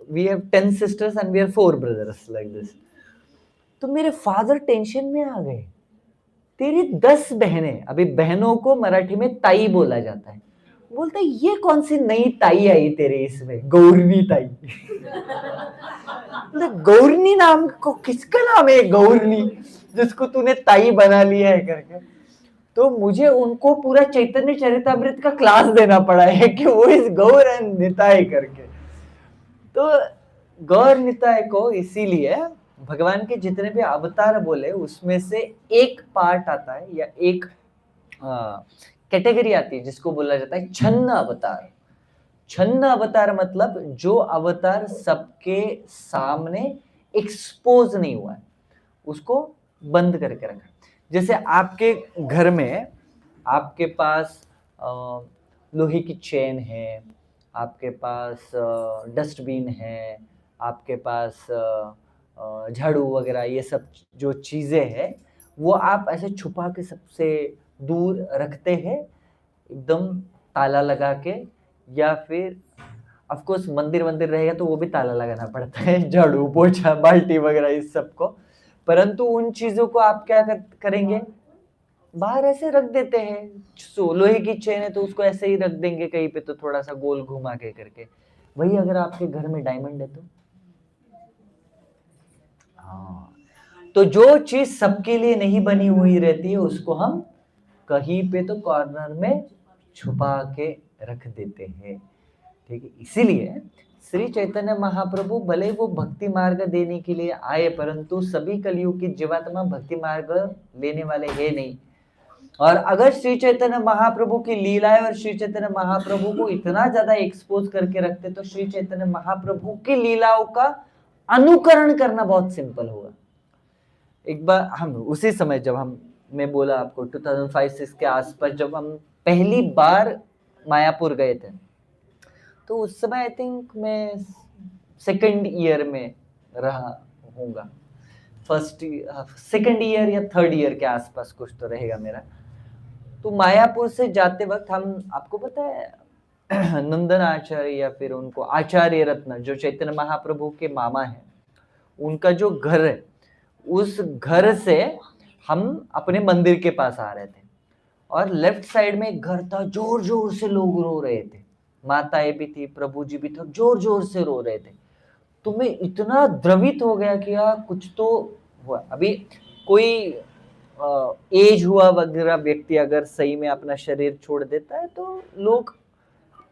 we have 10 sisters and we are 4 brothers like this. तो मेरे फादर टेंशन में आ गए, तेरी 10 बहनें, अभी बहनों को मराठी में ताई बोला जाता है, बोलते ये कौन सी नई ताई आई तेरे इसमें, गौरनी ताई। गौरनी नाम को किसका नाम है गौरनी, जिसको तूने ताई बना लिया है करके। तो मुझे उनको पूरा चैतन्य चरितामृत का क्लास देना पड़ा है कि वो इस गौर एंड निताय करके। तो गौर निताय को इसीलिए भगवान के जितने भी अवतार बोले उसमें से एक पार्ट आता है या एक कैटेगरी आती है जिसको बोला जाता है छन्न अवतार। छन्न अवतार मतलब जो अवतार सबके सामने एक्सपोज नहीं हुआ है, उसको बंद करके रखा। जैसे आपके घर में आपके पास लोहे की चेन है, आपके पास डस्टबिन है, आपके पास झाड़ू वगैरह, ये सब जो चीजें हैं वो आप ऐसे छुपा के सबसे दूर रखते हैं एकदम ताला लगा के, या फिर ऑफ कोर्स मंदिर रहेगा तो वो भी ताला लगाना पड़ता है, झाड़ू पोछा बाल्टी वगैरह इस सब को। परंतु उन चीजों को आप क्या करेंगे, बाहर ऐसे रख देते हैं। लोहे की चेन है तो उसको ऐसे ही रख देंगे कहीं पे, तो थोड़ा सा गोल घुमा के करके। वही अगर आपके घर में डायमंड है तो हाँ, तो जो चीज सबके लिए नहीं बनी हुई रहती है उसको हम कहीं पे तो कॉर्नर में छुपा के रख देते हैं, ठीक है। इसीलिए श्री चैतन्य महाप्रभु भले वो भक्ति मार्ग देने के लिए आए, परंतु सभी कलियुग की जीवात्मा भक्ति मार्ग लेने वाले हैं नहीं। और अगर श्री चैतन्य महाप्रभु की लीलाएं और श्री चैतन्य महाप्रभु को इतना ज्यादा एक्सपोज करके रखते तो श्री चैतन्य महाप्रभु की लीलाओं का अनुकरण करना बहुत सिंपल होगा। एक बार हम उसी समय जब मैं बोला आपको 2005-06 के आसपास जब हम पहली बार मायापुर गए थे, तो उस समय आई थिंक मैं सेकंड ईयर में रहा होऊंगा, सेकंड ईयर या थर्ड ईयर के आसपास कुछ तो रहेगा मेरा। तो मायापुर से जाते वक्त हम, आपको पता है नंदन आचार्य या फिर उनको आचार्य रत्न जो चैतन्य महाप्रभु के मामा हैं, उनका जो घर है, उस घर से हम अपने मंदिर के पास आ रहे थे और लेफ्ट साइड में एक घर था, जोर जोर से लोग रो रहे थे, माताएं भी थी, प्रभु जी भी थे, जोर जोर से रो रहे थे। तो मैं इतना द्रवित हो गया कि यार कुछ तो हुआ। अभी कोई एज हुआ वगैरह व्यक्ति अगर सही में अपना शरीर छोड़ देता है तो लोग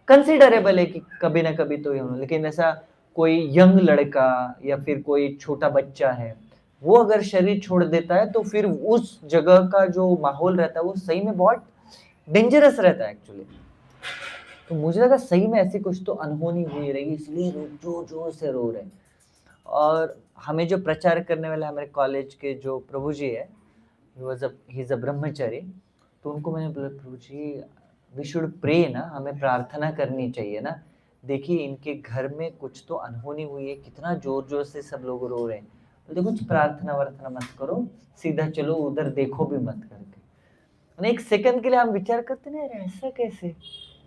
कंसिडरेबल है कि कभी ना कभी तो ही होना, लेकिन ऐसा कोई यंग लड़का या फिर कोई छोटा बच्चा है वो अगर शरीर छोड़ देता है तो फिर उस जगह का जो माहौल रहता है वो सही में बहुत डेंजरस रहता है एक्चुअली। तो मुझे लगा सही में ऐसी कुछ तो अनहोनी हुई रहेगी, इसलिए लोग जोर जोर से रो रहे हैं। और हमें जो प्रचार करने वाले हमारे कॉलेज के जो प्रभु जी है, ही इज अ ब्रह्मचारी, तो उनको मैंने बोला प्रभु जी वी शुड प्रे ना, हमें प्रार्थना करनी चाहिए ना, देखिए इनके घर में कुछ तो अनहोनी हुई है, कितना जोर जोर से सब लोग रो रहे हैं, तो कुछ प्रार्थना वार्थना मत करो, सीधा चलो उधर देखो भी मत करके। एक सेकंड के लिए हम विचार करते ना, ऐसा कैसे,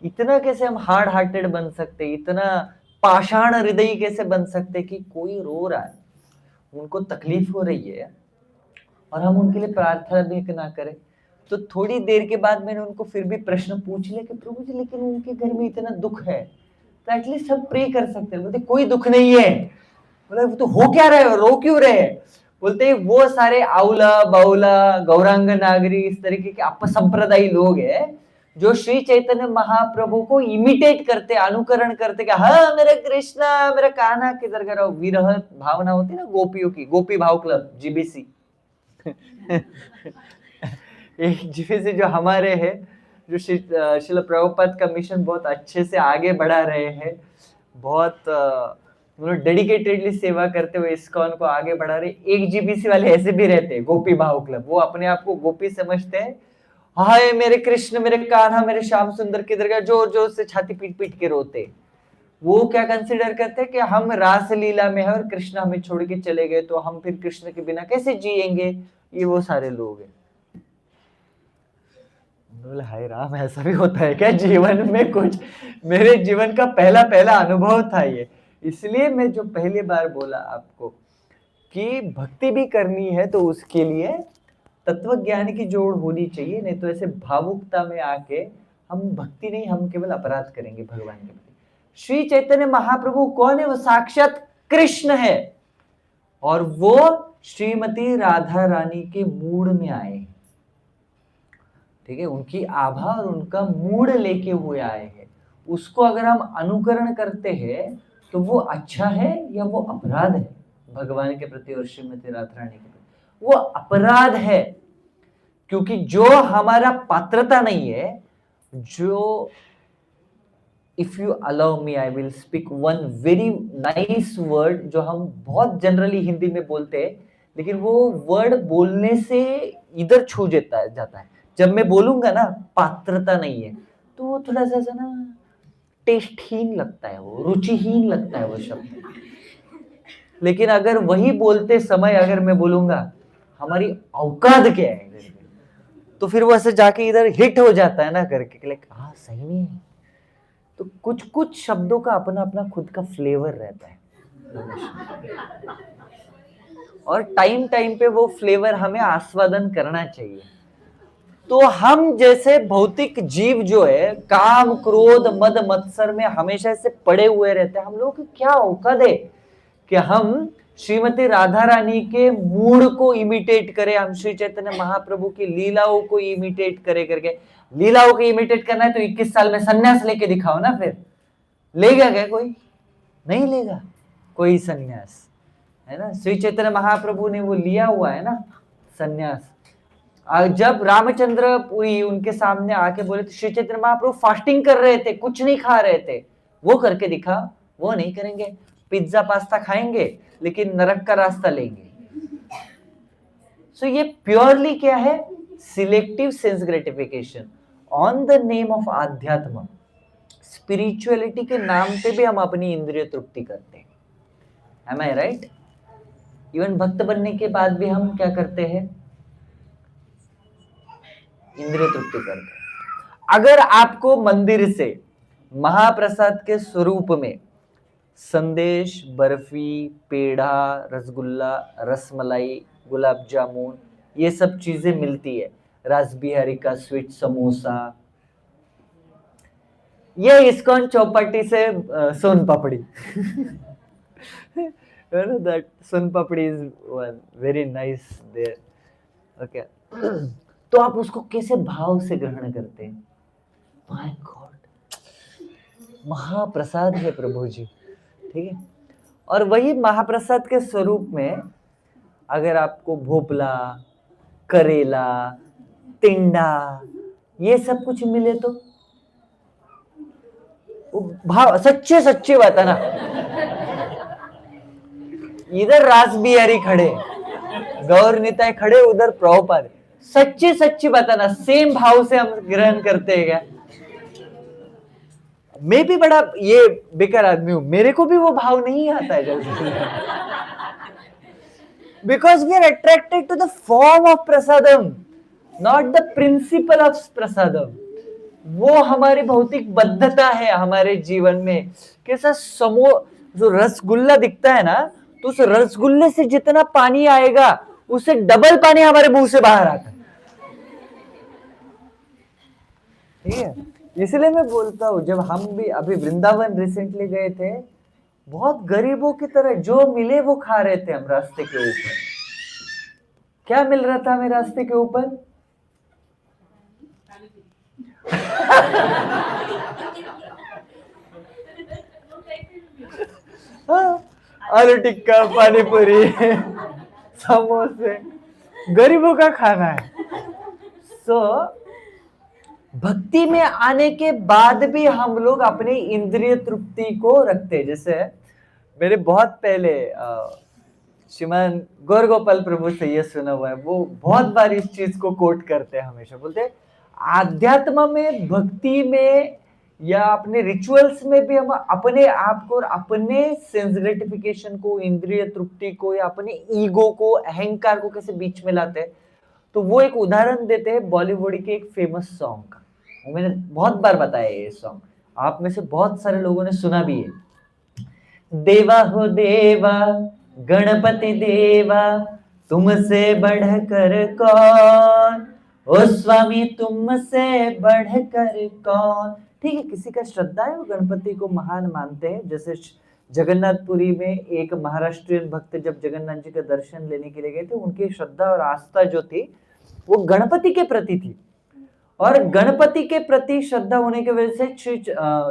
इतना कैसे हम हार्ड हार्टेड बन सकते, इतना पाषाण हृदय कैसे बन सकते कि कोई रो रहा है, उनको तकलीफ हो रही है और हम उनके लिए प्रार्थना भी ना करें। तो थोड़ी देर के बाद मैंने उनको फिर भी प्रश्न पूछ लिया कि प्रभु जी लेकिन उनके घर में इतना दुख है तो एटलीस्ट हम प्रे कर सकते हैं। बोलते कोई दुख नहीं है। बोले तो हो क्या रहे हो, रो क्यों रहे? बोलते वो सारे आउला बाउला गौरांग नागरी इस तरीके के अपसंप्रदायी लोग हैं जो श्री चैतन्य महाप्रभु को इमिटेट करते, अनुकरण करते कि हाँ मेरा कृष्णा मेरा कान्हा किधर करो, विरह भावना होती ना गोपियों की, गोपी भाव क्लब जीबीसी एक जीबीसी जो हमारे है, जो श्रील प्रभुपाद का मिशन बहुत अच्छे से आगे बढ़ा रहे हैं, बहुत डेडिकेटेडली सेवा करते हुए इस्कॉन को आगे बढ़ा रहे। एक जीबीसी वाले ऐसे भी रहते हैं, गोपी भाव क्लब, वो अपने आप को गोपी समझते हैं, हाय मेरे कृष्ण मेरे कान्हा मेरे श्याम सुंदर किधर गए, जोर जोर से छाती पीट पीट के रोते। वो क्या कंसिडर करते हैं कि हम रास लीला में है और कृष्ण हमें छोड़ के चले गए तो हम फिर कृष्ण के बिना कैसे जिएंगे, ये वो सारे लोग हैं। बोले हाय राम, ऐसा भी होता है क्या जीवन में? कुछ मेरे जीवन का पहला पहला अनुभव था ये, इसलिए मैं जो पहली बार बोला आपको कि भक्ति भी करनी है तो उसके लिए तत्व ज्ञान की जोड़ होनी चाहिए, नहीं तो ऐसे भावुकता में आके हम भक्ति नहीं, हम केवल अपराध करेंगे भगवान के प्रति। श्री चैतन्य महाप्रभु कौन है? वो साक्षात कृष्ण है, और वो श्रीमती राधा रानी के मूड में आए, ठीक है, उनकी आभा और उनका मूड लेके हुए आए हैं। उसको अगर हम अनुकरण करते हैं तो वो अच्छा है या वो अपराध है भगवान के प्रति और श्रीमती राधा रानी के प्रति? वो अपराध है, क्योंकि जो हमारा पात्रता नहीं है, जो if you allow me I will speak one very nice word जो हम बहुत जनरली हिंदी में बोलते हैं, लेकिन वो वर्ड बोलने से इधर छू जाता है। जब मैं बोलूंगा ना पात्रता नहीं है, तो वो थोड़ा सा ना टेस्टहीन लगता है, वो रुचिहीन लगता है वो शब्द। लेकिन अगर वही बोलते समय अगर मैं बोलूंगा हमारी औकात क्या है, तो फिर वो ऐसे जाके इधर हिट हो जाता है ना करके, लाइक हाँ सही नहीं है। तो कुछ कुछ शब्दों का अपना अपना खुद का फ्लेवर रहता है, और टाइम टाइम पे वो फ्लेवर हमें आस्वादन करना चाहिए। तो हम जैसे भौतिक जीव जो है काम क्रोध मद मत्सर में हमेशा से पड़े हुए रहते हैं, हम लोगों की क्या औकात है कि हम श्रीमती राधा रानी के मूड को इमिटेट करें, हम श्री चैतन्य महाप्रभु की लीलाओं को इमिटेट करे करके। लीलाओं को इमिटेट करना है तो 21 साल में सन्यास लेके दिखाओ ना, फिर लेगा क्या कोई? नहीं लेगा कोई सन्यास, है ना। श्री चैतन्य महाप्रभु ने वो लिया हुआ है ना सन्यास। जब रामचंद्र पुरी उनके सामने आके बोले तो श्री चैतन्य महाप्रभु फास्टिंग कर रहे थे, कुछ नहीं खा रहे थे, वो करके दिखा। वो नहीं करेंगे, पिज्जा पास्ता खाएंगे लेकिन नरक का रास्ता लेंगे। सो ये प्योरली क्या है? Selective sense gratification on the name of आध्यात्म। स्पिरिचुअलिटी के नाम पे भी हम अपनी इंद्रिय तृप्ति करते हैं। Am I right? इवन भक्त बनने के बाद भी हम क्या करते हैं? इंद्रिय तृप्ति करते हैं। अगर आपको मंदिर से महाप्रसाद के स्वरूप में संदेश, बर्फी, पेड़ा, रसगुल्ला, रसमलाई, गुलाब जामुन, ये सब चीजें मिलती है, रासबिहारी का स्वीट, समोसा, ये इस्कॉन चौपाटी से सोन पापड़ी that Son papdi is one very nice there, okay. तो आप उसको कैसे भाव से ग्रहण करते हैं? माय गॉड, महाप्रसाद है प्रभु जी, ठीक है। और वही महाप्रसाद के स्वरूप में अगर आपको भोपला, करेला, टिंडा, ये सब कुछ मिले तो भाव सच्चे सच्चे बताना। इधर रासबिहारी खड़े, गौर निताय खड़े, उधर प्रभुपाद, सच्चे सच्चे बताना, सेम भाव से हम ग्रहण करते हैं क्या? मैं भी बड़ा ये बेकार आदमी हूं, मेरे को भी वो भाव नहीं आता है जल्दी, because we are attracted to the form of prasadam, not the principle of prasadam. वो हमारी भौतिक बद्धता है हमारे जीवन में। कैसा जो रसगुल्ला दिखता है ना, तो उस रसगुल्ले से जितना पानी आएगा उससे डबल पानी हमारे मुंह से बाहर आता है, ठीक है। इसलिए मैं बोलता हूं, जब हम भी अभी वृंदावन रिसेंटली गए थे, बहुत गरीबों की तरह जो मिले वो खा रहे थे हम रास्ते के ऊपर। क्या मिल रहा था हमें रास्ते के ऊपर? आलू टिक्का, पानी पूरी, समोसे, गरीबों का खाना है। सो भक्ति में आने के बाद भी हम लोग अपनी इंद्रिय तृप्ति को रखते हैं। जैसे मेरे बहुत पहले श्रीमान गौर गोपाल प्रभु से ये सुना हुआ है, वो बहुत बार इस चीज को कोट करते हैं, हमेशा बोलते हैं आध्यात्म में, भक्ति में या अपने रिचुअल्स में भी हम अपने आप को और अपने सेंस ग्रेटिफिकेशन को, इंद्रिय तृप्ति को या अपने ईगो को, अहंकार को कैसे बीच में लाते हैं। तो वो एक उदाहरण देते हैं बॉलीवुड के एक फेमस सॉन्ग का। वो मैंने बहुत बार बताया ये सॉन्ग, आप में से बहुत सारे लोगों ने सुना भी है। देवा हो देवा गणपति देवा, तुमसे बढ़कर कौन, ओ स्वामी तुमसे बढ़कर कौन। ठीक है, किसी का श्रद्धा है, वो गणपति को महान मानते हैं। जैसे जगन्नाथपुरी में एक महाराष्ट्रियन भक्त जब जगन्नाथ जी का दर्शन लेने के लिए गए थे, उनकी श्रद्धा और आस्था जो थी वो गणपति के प्रति थी, और गणपति के प्रति श्रद्धा होने की वजह से श्री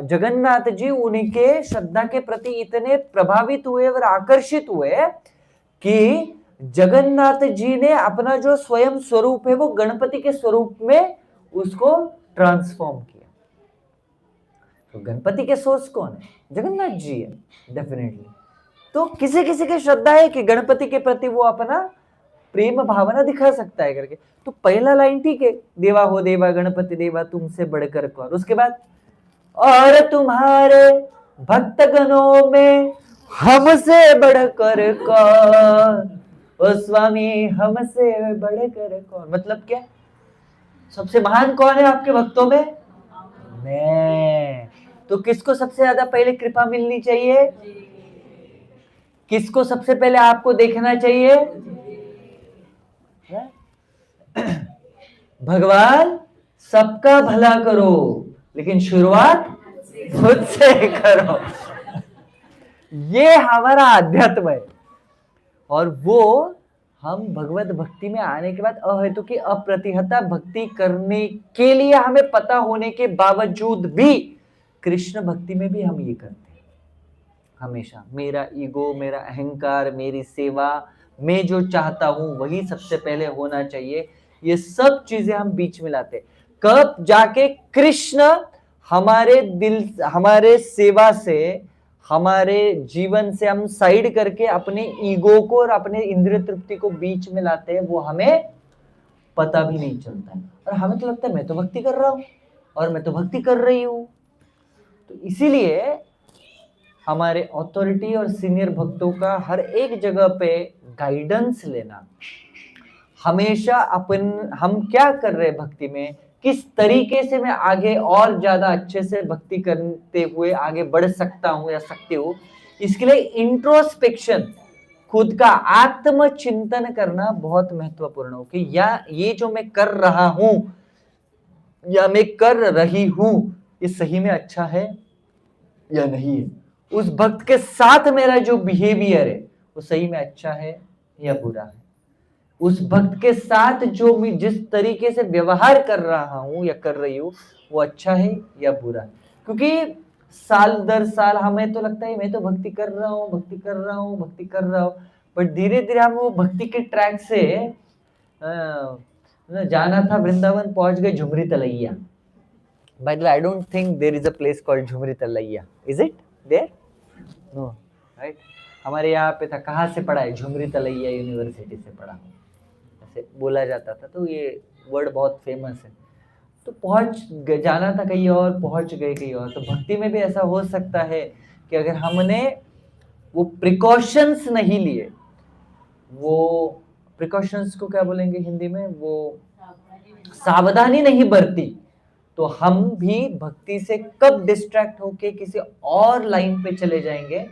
जगन्नाथ जी उनके श्रद्धा के प्रति इतने प्रभावित हुए और आकर्षित हुए कि जगन्नाथ जी ने अपना जो स्वयं स्वरूप है वो गणपति के स्वरूप में उसको ट्रांसफॉर्म किया। तो गणपति के सोर्स कौन है? जगन्नाथ जी है डेफिनेटली। तो किसी किसी की श्रद्धा है कि गणपति के प्रति वो अपना प्रेम भावना दिखा सकता है करके। तो पहला लाइन ठीक है, देवा हो देवा गणपति देवा, तुमसे बढ़कर कौन। उसके बाद और तुम्हारे भक्तगणों में हमसे बढ़कर कौन, ओ स्वामी हमसे बढ़कर कौन। मतलब क्या, सबसे महान कौन है आपके भक्तों में? मैं। तो किसको सबसे ज्यादा पहले कृपा मिलनी चाहिए? किसको सबसे पहले आपको देखना चाहिए? भगवान सबका भला करो, लेकिन शुरुआत खुद से करो। ये हमारा अध्यात्म है। और वो हम भगवत भक्ति में आने के बाद अहेतुकी अप्रतिहता भक्ति करने के लिए हमें पता होने के बावजूद भी कृष्ण भक्ति में भी हम ये करते हैं हमेशा। मेरा ईगो, मेरा अहंकार, मेरी सेवा, मैं जो चाहता हूं वही सबसे पहले होना चाहिए, ये सब चीजें हम बीच में लाते। कब जाके कृष्ण हमारे दिल, हमारे सेवा से, हमारे जीवन से हम साइड करके अपने ईगो को और अपने इंद्रिय तृप्ति को बीच में लाते हैं, वो हमें पता भी नहीं चलता है। और हमें तो लगता है मैं तो भक्ति कर रहा हूं और मैं तो भक्ति कर रही हूं। तो इसीलिए हमारे अथॉरिटी और सीनियर भक्तों का हर एक जगह पे गाइडेंस लेना, हमेशा हम क्या कर रहे हैं भक्ति में, किस तरीके से मैं आगे और ज्यादा अच्छे से भक्ति करते हुए आगे बढ़ सकता हूं या सकती हूँ, इसके लिए इंट्रोस्पेक्शन, खुद का आत्मचिंतन करना बहुत महत्वपूर्ण हो कि या ये जो मैं कर रहा हूं या मैं कर रही हूं ये सही में अच्छा है या नहीं है। उस भक्त के साथ मेरा जो बिहेवियर है वो सही में अच्छा है या बुरा है। उस भक्त के साथ जो मैं जिस तरीके से व्यवहार कर रहा हूं या कर रही हूं वो अच्छा है या बुरा है। क्योंकि साल दर साल हमें तो लगता है मैं तो भक्ति कर रहा हूँ, भक्ति कर रहा हूँ, भक्ति कर रहा हूँ, बट धीरे धीरे हम वो भक्ति के ट्रैक से जाना था वृंदावन, पहुंच गए झुमरी तलैया। By the way, I don't think there is a place called Jhumri Talaiya. Is it there? No, right? हमारे यहाँ पे था, कहाँ से पढ़ा है? झुमरी तलैया यूनिवर्सिटी से पढ़ा हूँ, ऐसे बोला जाता था। तो ये वर्ड बहुत फेमस है। तो जाना था कहीं और, पहुंच गए कहीं और। तो भक्ति में भी ऐसा हो सकता है कि अगर हमने वो प्रिकॉशंस नहीं लिए, वो प्रिकॉशंस को क्या बोलेंगे हिंदी में, वो सावधानी नहीं बरती, तो हम भी भक्ति से कब डिस्ट्रैक्ट होके किसी और लाइन पे चले जाएंगे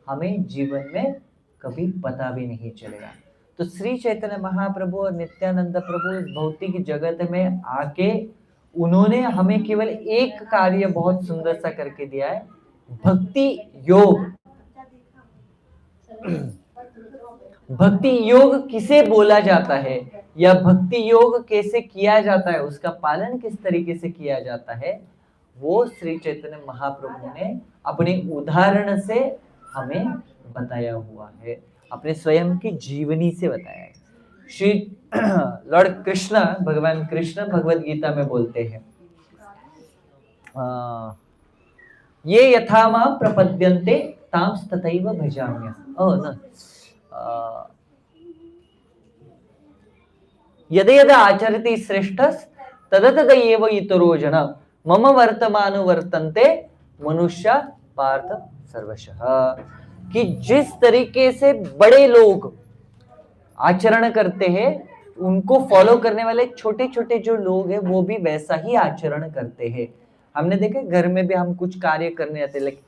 हमें जीवन में कभी पता भी नहीं चलेगा। तो श्री चैतन्य महाप्रभु और नित्यानंद प्रभु इस भौतिक जगत में आके उन्होंने हमें केवल एक कार्य बहुत सुंदर सा करके दिया है, भक्ति योग। भक्ति योग किसे बोला जाता है या भक्ति योग कैसे किया जाता है, उसका पालन किस तरीके से किया जाता है, वो श्री चैतन्य महाप्रभु ने अपने उदाहरण से हमें बताया हुआ है, अपने स्वयं की जीवनी से बताया है। श्री लॉर्ड कृष्ण, भगवान कृष्ण भगवद गीता में बोलते हैं, ये यथा मां प्रपद्यन्ते तांस तथैव भजाम्यहम्। यदि यदि आचरति श्रेष्ठस् तदतद एव इतरो जन मम वर्तमानो वर्तन्ते मनुष्य पार्थ सर्वशः। कि जिस तरीके से बड़े लोग आचरण करते हैं, उनको फॉलो करने वाले छोटे छोटे जो लोग हैं वो भी वैसा ही आचरण करते हैं। हमने देखा घर में भी हम कुछ कार्य करने जाते हैं, लाइक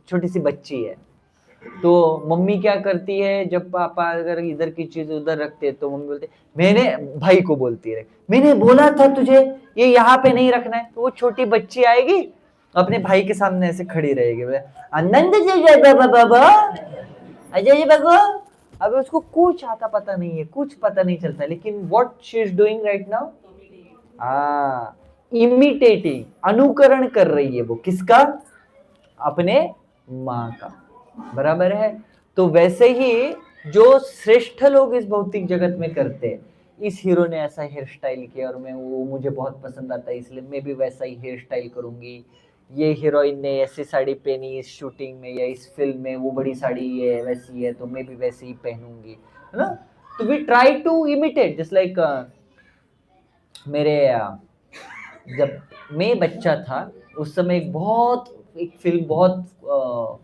छोटी सी बच्ची है तो मम्मी क्या करती है, जब पापा अगर इधर की चीज उधर रखते हैं तो मम्मी बोलते मैंने, भाई को बोलती है मैंने बोला था तुझे ये यहाँ पे नहीं रखना है। तो वो छोटी बच्ची आएगी अपने भाई के सामने ऐसे खड़ी रहेगी, आनंद बाबा अजय जी बाबू। अब उसको कुछ आता पता नहीं है, कुछ पता नहीं चलता, लेकिन what she is doing right now, imitating, अनुकरण कर रही है वो किसका, अपने माँ का, बराबर है। तो वैसे ही जो श्रेष्ठ लोग इस भौतिक जगत में करते हैं, इस हीरो ने ऐसा हेयर स्टाइल किया और मैं वो मुझे बहुत पसंद आता है इसलिए मैं भी वैसा ही हेयर स्टाइल करूंगी, ये हीरोइन ने ऐसी साड़ी पहनी इस शूटिंग में या इस फिल्म में, वो बड़ी साड़ी है वैसी है तो मैं भी वैसे ही पहनूंगी, है ना। तो we try to imitate just like मेरे जब मैं बच्चा था उस समय एक फिल्म बहुत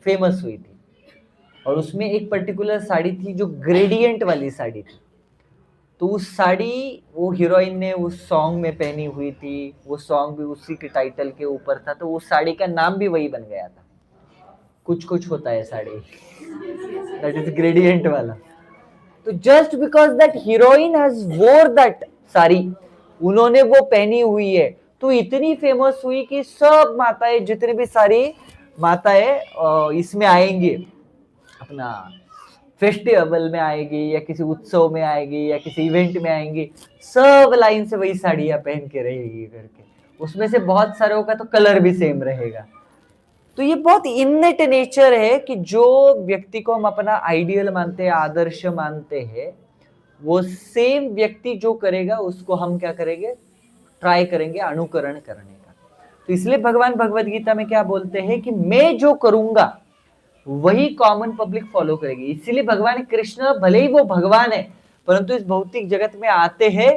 फेमस हुई थी और उसमें एक पर्टिकुलर साड़ी थी जो ग्रेडियंट वाली साड़ी थी। तो उस साड़ी वो हीरोइन ने उस सॉन्ग में पहनी हुई थी, वो सॉन्ग भी उसी के टाइटल के ऊपर था, तो उस साड़ी का नाम भी वही बन गया था, कुछ कुछ होता है साड़ी, दैट इज ग्रेडियंट वाला। तो just because that heroine has वोर दैट साड़ी, उन्होंने वो पहनी हुई है, तो इतनी फेमस हुई कि सब माताएं, जितने भी सारी माताएं इसमें आएंगी, अपना फेस्टिवल में आएगी या किसी उत्सव में आएगी या किसी इवेंट में आएंगी, सब लाइन से वही साड़ियां पहन के रहेगी करके। उसमें से बहुत सारों का तो कलर भी सेम रहेगा। तो ये बहुत इननेट नेचर है कि जो व्यक्ति को हम अपना आइडियल मानते हैं, आदर्श मानते हैं, वो सेम व्यक्ति जो करेगा उसको हम क्या करेंगे, ट्राई करेंगे अनुकरण करने का। तो इसलिए भगवान भगवत गीता में क्या बोलते हैं कि मैं जो करूंगा वही कॉमन पब्लिक फॉलो करेगी। इसीलिए भगवान कृष्ण भले ही वो भगवान है परंतु इस भौतिक जगत में आते हैं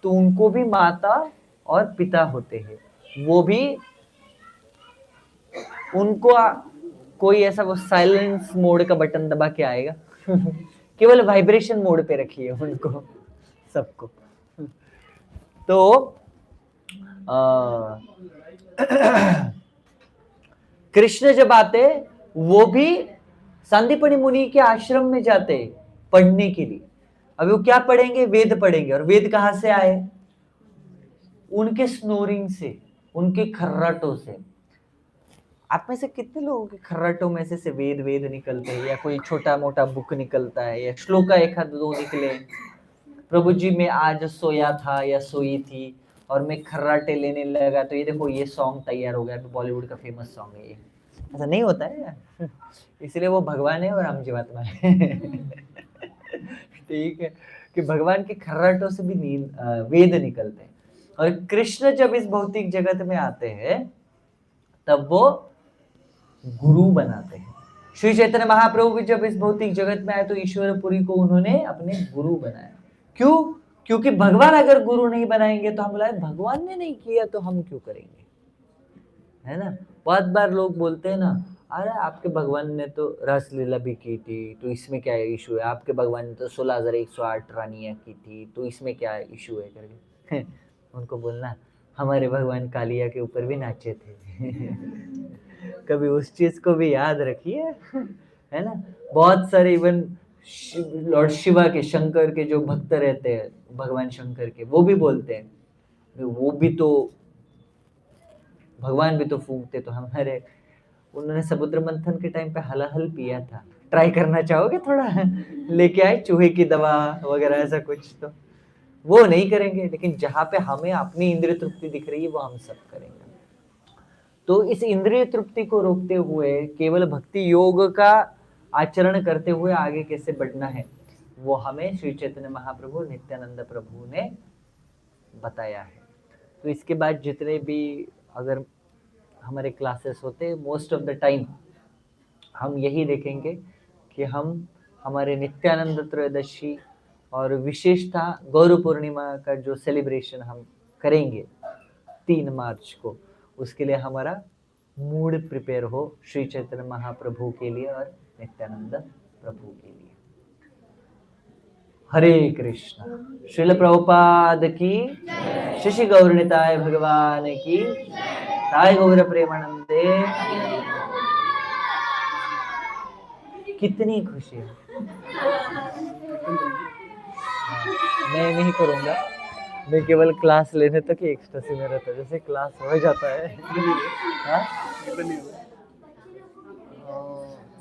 तो उनको भी माता और पिता होते हैं, वो भी उनको कोई ऐसा वो साइलेंस मोड का बटन दबा के आएगा केवल वाइब्रेशन मोड पे रखिए उनको सबको। तो कृष्ण जब आते वो भी सांदीपनि मुनि के आश्रम में जाते पढ़ने के लिए। अभी वो क्या पढ़ेंगे, वेद पढ़ेंगे, और वेद कहां से आए, उनके स्नोरिंग से, उनके खर्राटों से। आप में से कितने लोगों के खर्राटों में से वेद वेद निकलते हैं, या कोई छोटा मोटा बुक निकलता है, या श्लोका एक हाथ दो निकले, प्रभु जी मैं आज सोया था या सोई थी और मैं खर्राटे लेने लगा तो ये देखो ये सॉन्ग तैयार हो गया, बॉलीवुड का फेमस सॉन्ग है ये। ऐसा नहीं होता है इसलिए वो भगवान है और हम जीवात्मा है ठीक है, कि भगवान के खर्राटों से भी वेद निकलते हैं। और कृष्ण जब इस भौतिक जगत में आते हैं तब वो गुरु बनाते हैं। श्री चैतन्य महाप्रभु भी जब इस भौतिक जगत में आए तो ईश्वरपुरी को उन्होंने अपने गुरु बनाया। क्यों? क्योंकि भगवान अगर गुरु नहीं बनाएंगे तो हम बोला भगवान ने नहीं किया तो हम क्यों करेंगे, है ना। बहुत बार लोग बोलते हैं ना, अरे आपके भगवान ने तो रासलीला भी की थी तो इसमें क्या इशू है, आपके भगवान ने तो 16,108 रानियां की थी तो इसमें क्या इशू है करके उनको बोलना हमारे भगवान कालिया के ऊपर भी नाचे थे कभी उस चीज को भी याद रखिए, है ना। बहुत सारे इवन लॉर्ड शिवा के, शंकर के जो भक्त रहते हैं, भगवान शंकर के, वो भी बोलते हैं वो भी तो भगवान भी तो फूंकते, तो हमारे, उन्होंने समुद्र मंथन के टाइम पे हलाहल पिया था, ट्राई करना चाहोगे थोड़ा लेके आए चूहे की दवा वगैरह ऐसा कुछ, तो वो नहीं करेंगे, लेकिन जहां पे हमें अपनी इंद्रिय तृप्ति दिख रही है वो हम सब करेंगे। तो इस इंद्रिय तृप्ति को रोकते हुए केवल भक्ति योग का आचरण करते हुए आगे कैसे बढ़ना है वो हमें श्री चैतन्य महाप्रभु नित्यानंद प्रभु ने बताया है। तो इसके बाद जितने भी अगर हमारे क्लासेस होते हैं, मोस्ट ऑफ द टाइम हम यही देखेंगे कि हम हमारे नित्यानंद त्रयोदशी और विशेषता गौर पूर्णिमा का जो सेलिब्रेशन हम करेंगे 3 मार्च को, उसके लिए हमारा मूड प्रिपेयर हो श्री चैतन्य महाप्रभु के लिए और नित्यानंद प्रभु के लिए। हरे कृष्ण। श्रील प्रभुपाद की, श्री गौर निताय भगवान की, ताय गौर प्रेमानंदे। कितनी खुशी है। मैं नहीं करूंगा, मैं केवल क्लास लेने तक ही एक्सटेसी में रहता, जैसे क्लास हो जाता है। हाँ?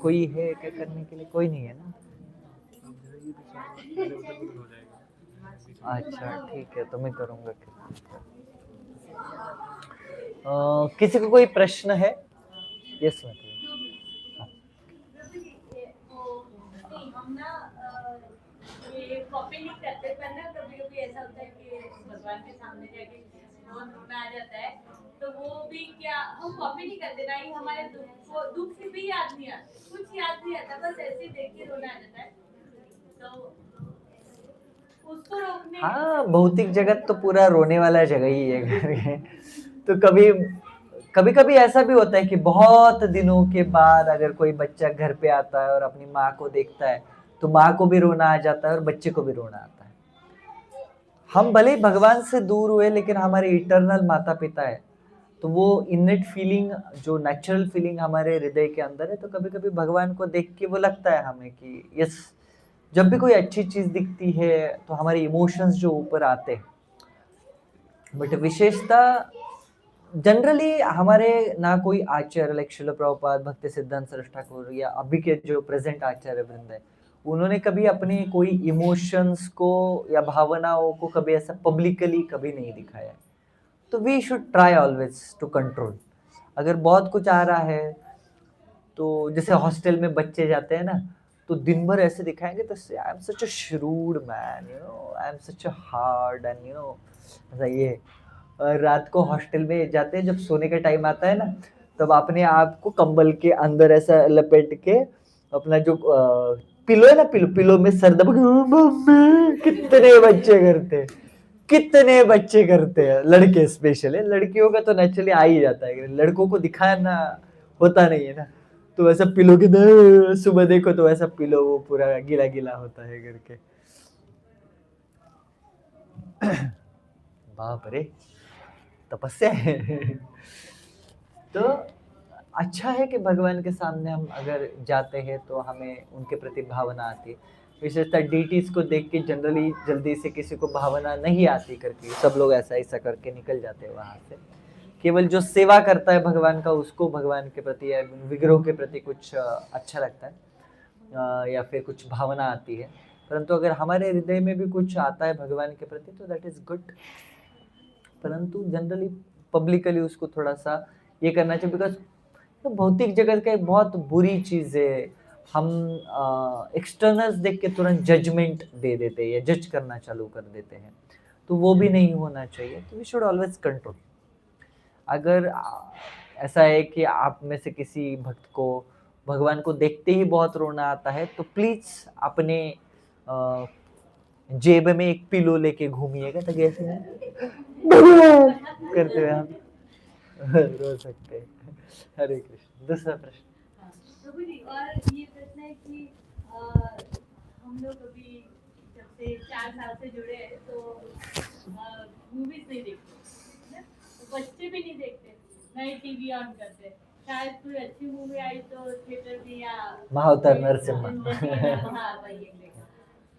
कोई है क्या करने के लिए? कोई नहीं है ना? अच्छा ठीक है, तो मैं करूंगा। किसी को कोई प्रश्न है? यस मतलब ये कॉपी नहीं करते, पर ना कभी-कभी ऐसा होता है कि भगवान के सामने जाके बहुत रोना आ जाता है, तो वो भी क्या हम कॉपी नहीं करते ना, ही हमारे दुख से भी याद नहीं आता, कुछ याद नहीं आता, बस ऐसे देख के रोना आ जाता है, तो उसको रोकने। हाँ, भौतिक जगत तो पूरा रोने वाला जगह ही है। तो कभी कभी ऐसा भी होता है कि बहुत दिनों के बाद अगर कोई बच्चा घर पे आता है और अपनी माँ को देखता है, तो माँ को भी रोना आ जाता है और बच्चे को भी रोना आता है। हम भले ही भगवान से दूर हुए, लेकिन हमारे इटर्नल माता पिता है, तो वो इनेट फीलिंग, जो नेचुरल फीलिंग हमारे हृदय के अंदर है, तो कभी कभी भगवान को देख के वो लगता है हमें कि यस, जब भी कोई अच्छी चीज दिखती है तो हमारे इमोशंस जो ऊपर आते हैं। बट विशेषता जनरली हमारे ना कोई आचार्य लाइक श्रील प्रभुपाद, भक्ति सिद्धांत सरस्वती ठाकुर या अभी के जो प्रेजेंट आचार्य वृंद है, उन्होंने कभी अपने कोई इमोशंस को या भावनाओं को कभी ऐसा पब्लिकली कभी नहीं दिखाया है। तो we should try always to control. अगर बहुत कुछ आ रहा है, तो जैसे हॉस्टल में बच्चे जाते हैं ना, तो दिन भर ऐसे दिखाएंगे तो I am such a shrewd man, you know, I am such a hard and you know, ऐसा ये। और रात को हॉस्टल में जाते हैं, जब सोने का टाइम आता है ना, तब अपने आप को कंबल के अंदर ऐसा लपेट के अपना जो पिलो है ना, पिलो में सर दबा के, मम्मी, कितने बच्चे करते हैं, कितने बच्चे करते हैं, लड़के स्पेशल है। लड़कियों का तो नेचुरली आ ही जाता है, लड़कों को दिखाना होता नहीं है ना, तो ऐसा पिलो के सुबह देखो तो ऐसा पिलो वो पूरा गीला गीला होता है करके। बाप रे, तपस्या है। तो अच्छा है कि भगवान के सामने हम अगर जाते हैं तो हमें उनके प्रति भावना आती है। विशेषतः डीटीज को देख के जनरली जल्दी से किसी को भावना नहीं आती करके सब लोग ऐसा ऐसा करके निकल जाते हैं वहां से। केवल जो सेवा करता है भगवान का, उसको भगवान के प्रति या विग्रह के प्रति कुछ अच्छा लगता है या फिर कुछ भावना आती है। परंतु अगर हमारे हृदय में भी कुछ आता है भगवान के प्रति तो दैट इज गुड। परंतु जनरली पब्लिकली उसको थोड़ा सा ये करना चाहिए, बिकॉज तो भौतिक जगत का एक बहुत बुरी चीज है। हम एक्सटर्नल्स देख के तुरंत जजमेंट दे देते हैं या जज करना चालू कर देते हैं, तो वो भी नहीं होना चाहिए। तो वी शुड ऑलवेज कंट्रोल। अगर ऐसा है कि आप में से किसी भक्त को भगवान को देखते ही बहुत रोना आता है, तो प्लीज अपने जेब में एक पिलो लेके घूमिएगा, तो कैसे भगवान करते हुए हम रो सकते हैं। हरे कृष्ण। दूसरा प्रश्न। प्रभु जी, और ये प्रश्न है कि हम लोग अभी जब से 4 साल से जुड़े हैं तो मूवीज नहीं देखते, तो बच्चे भी नहीं देखते, ना ही टीवी ऑन करते। शायद कोई अच्छी मूवी आई तो थिएटर में या महाअवतार नरसिम्हा।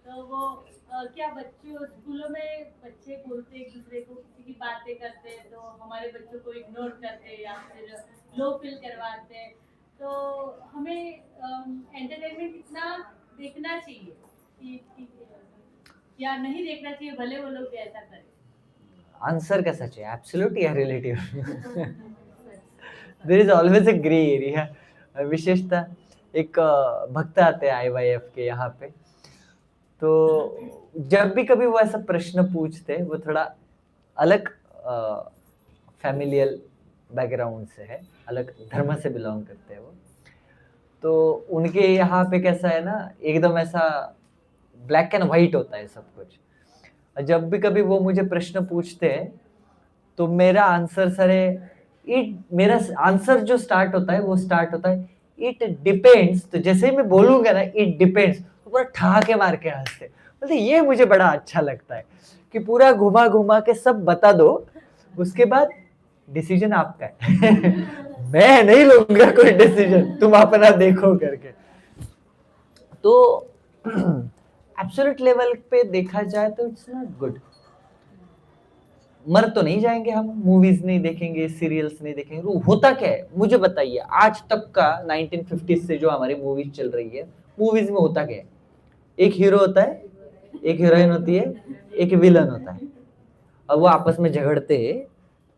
तो वो क्या बच्चों स्कूलों में बच्चे बोलते एक दूसरे को, किसी की बातें करते हैं तो हमारे बच्चों को इग्नोर करते हैं या फिर लो फील करवाते हैं। तो हमें एंटरटेनमेंट कितना देखना चाहिए या नहीं देखना चाहिए, भले वो लोग ऐसा करें? आंसर कैसा चाहिए? एब्सोल्युटली या relative? There is always a grey area. विशेषता एक भक्त आते हैं IYF के यहाँ पे, तो जब भी कभी वो ऐसा प्रश्न पूछते हैं, वो थोड़ा अलग फैमिलियल बैकग्राउंड से है, अलग धर्म से बिलोंग करते हैं वो। तो उनके यहाँ पे कैसा है ना, एकदम ऐसा ब्लैक एंड व्हाइट होता है सब कुछ। जब भी कभी वो मुझे प्रश्न पूछते हैं तो मेरा आंसर सर है मेरा आंसर जो स्टार्ट होता है वो स्टार्ट होता है इट डिपेंड्स। तो जैसे ही मैं बोलूंगा ना इट डिपेंड्स, तो पूरा ठहाके मार के हंसते। मतलब ये मुझे बड़ा अच्छा लगता है कि पूरा घुमा घुमा के सब बता दो, उसके बाद डिसीजन आपका है। मैं नहीं लूंगा कोई डिसीजन, तुम अपना देखो करके। तो एब्सोल्यूट लेवल पे देखा जाए तो इट्स नॉट गुड। मर तो नहीं जाएंगे हम, मूवीज नहीं देखेंगे, सीरियल्स नहीं देखेंगे, तो होता क्या है मुझे बताइए। आज तक का 1950 से जो हमारी मूवीज चल रही है, मूवीज में होता क्या है? एक हीरो होता है, एक हीरोइन होती है, एक विलन होता है, और वो आपस में झगड़ते हैं।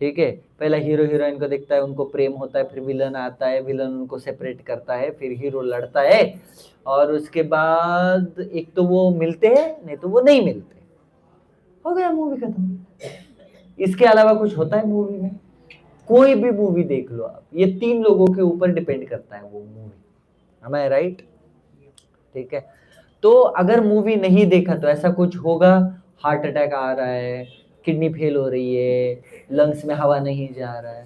ठीक है, पहला हीरो हीरोइन को देखता है, उनको प्रेम होता है, फिर विलन आता है, विलन उनको सेपरेट करता है, फिर हीरो लड़ता है, और उसके बाद एक तो वो मिलते हैं, नहीं तो वो नहीं मिलते, हो गया, मूवी खत्म। इसके अलावा कुछ होता है मूवी में? कोई भी मूवी देख लो आप, ये 3 लोगों के ऊपर डिपेंड करता है वो मूवी। am I right? ठीक है, तो अगर मूवी नहीं देखा तो ऐसा कुछ होगा, हार्ट अटैक आ रहा है, किडनी फेल हो रही है, लंग्स में हवा नहीं जा रहा है,